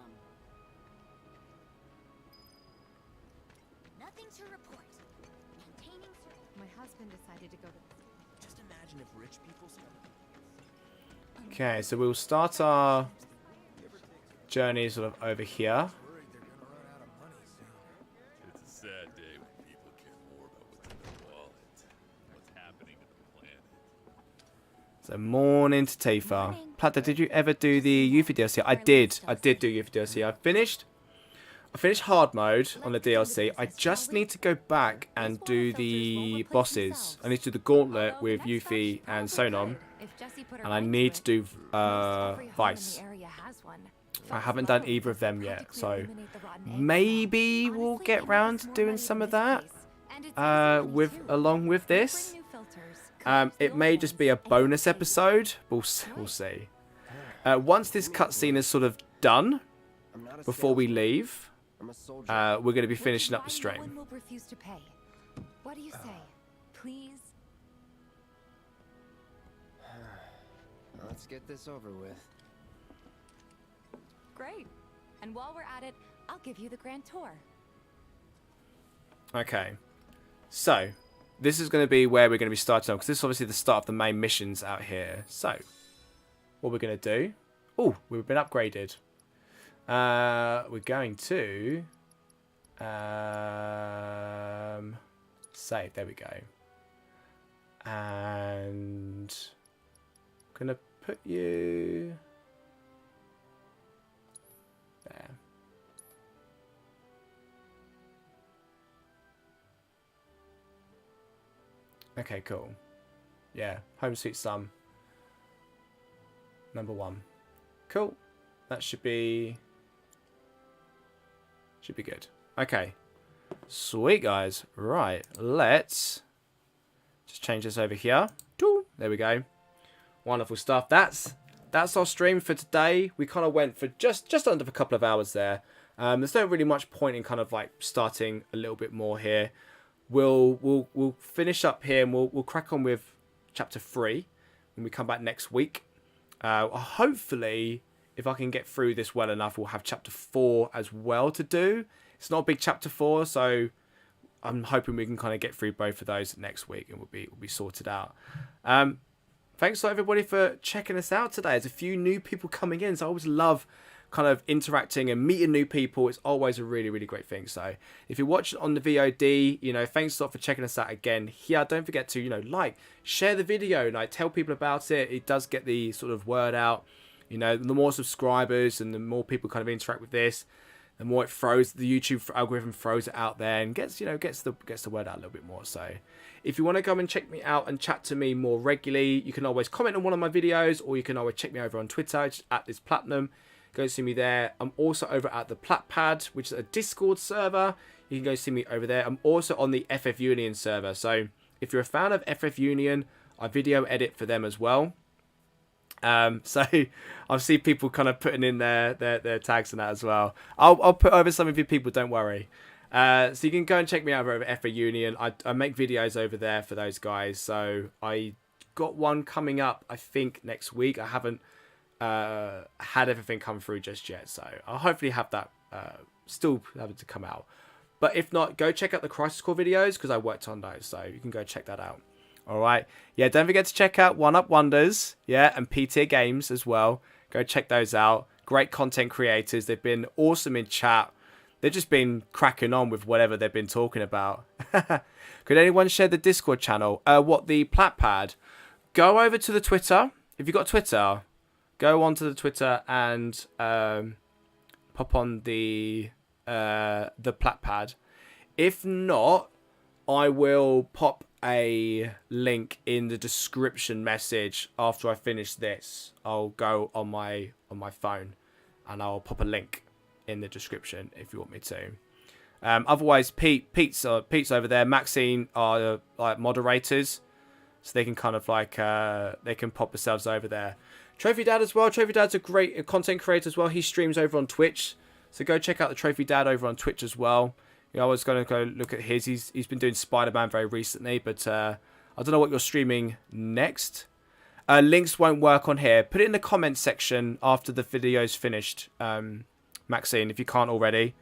Nothing to report. Maintaining My husband decided to go to... Just imagine if rich people started... Okay, so we'll start our journey sort of over here. It's a sad day when people care more about what's in their wallet than what's happening to the planet. So morning to Tifa. Plata, did you ever do the Yuffie DLC? I did do Yuffie DLC. I finished hard mode on the DLC. I just need to go back and do the bosses. I need to do the gauntlet with Yuffie and Sonom. And I need to do Vice. I haven't done either of them yet. So maybe we'll get round to doing some of that along with this. It may just be a bonus episode. We'll see. Once this cutscene is sort of done, before we leave, we're going to be finishing up the stream. will refuse to pay. What do you say? Please? Let's get this over with. Great. And while we're at it, I'll give you the grand tour. Okay. So, this is going to be where we're going to be starting on, because this is obviously the start of the main missions out here. So, what we're going to do... Oh, we've been upgraded. We're going to... save. There we go. And... I'm going to put you... there. Okay, cool. Yeah, Home Sweet Son. Number 1. Cool. That should be good. Okay. Sweet, guys. Right, let's just change this over here. There we go. Wonderful stuff. That's our stream for today. We kind of went for just under a couple of hours there. There's not really much point in kind of like starting a little bit more here. We'll finish up here and we'll crack on with chapter 3 when we come back next week. Hopefully, if I can get through this well enough, we'll have chapter 4 as well to do. It's not a big chapter 4, so I'm hoping we can kind of get through both of those next week and we'll be sorted out. Thanks a lot, everybody, for checking us out today. There's a few new people coming in, so I always love kind of interacting and meeting new people. It's always a really, really great thing. So if you're watching on the VOD, thanks a lot for checking us out again here. Don't forget to, like, share the video, like, tell people about it. It does get the sort of word out. The more subscribers and the more people kind of interact with this, the more it throws, the YouTube algorithm throws it out there and gets the word out a little bit more. So if you want to come and check me out and chat to me more regularly, you can always comment on one of my videos, or you can always check me over on Twitter, just @thisplatinum. Go see me there. I'm also over at the Platpad, which is a Discord server. You can go see me over there. I'm also on the FF Union server. So if you're a fan of FF Union, I video edit for them as well. So I've seen people kind of putting in their tags and that as well. I'll put over some of you people, don't worry. So you can go and check me out over FA Union. I make videos over there for those guys. So I got one coming up, I think, next week. I haven't had everything come through just yet. So I'll hopefully have that still having to come out. But if not, go check out the Crisis Core videos because I worked on those. So you can go check that out. Alright, yeah, don't forget to check out One Up Wonders, yeah, and P-Tier Games as well. Go check those out. Great content creators. They've been awesome in chat. They've just been cracking on with whatever they've been talking about. Could anyone share the Discord channel? The Platpad? Go over to the Twitter. If you've got Twitter, go onto the Twitter and pop on the Platpad. If not, I will pop a link in the description message after I finish this. I'll go on my phone and I'll pop a link in the description if you want me to. Otherwise, Pete's over there. Maxine are like moderators, so they can kind of like they can pop themselves over there. Trophy Dad as well. Trophy Dad's a great content creator as well. He streams over on Twitch, so go check out the Trophy Dad over on Twitch as well. You know, I was going to go look at his. He's been doing Spider-Man very recently, but I don't know what you're streaming next. Links won't work on here. Put it in the comments section after the video's finished, Maxine, if you can't already.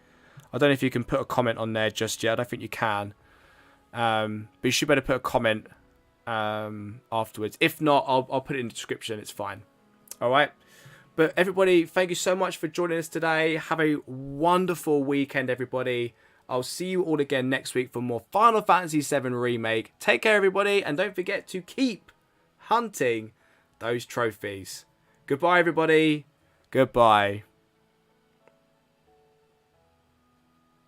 I don't know if you can put a comment on there just yet. I don't think you can. But you should better put a comment afterwards. If not, I'll put it in the description. It's fine. All right. But everybody, thank you so much for joining us today. Have a wonderful weekend, everybody. I'll see you all again next week for more Final Fantasy VII Remake. Take care, everybody, and don't forget to keep hunting those trophies. Goodbye, everybody. Goodbye.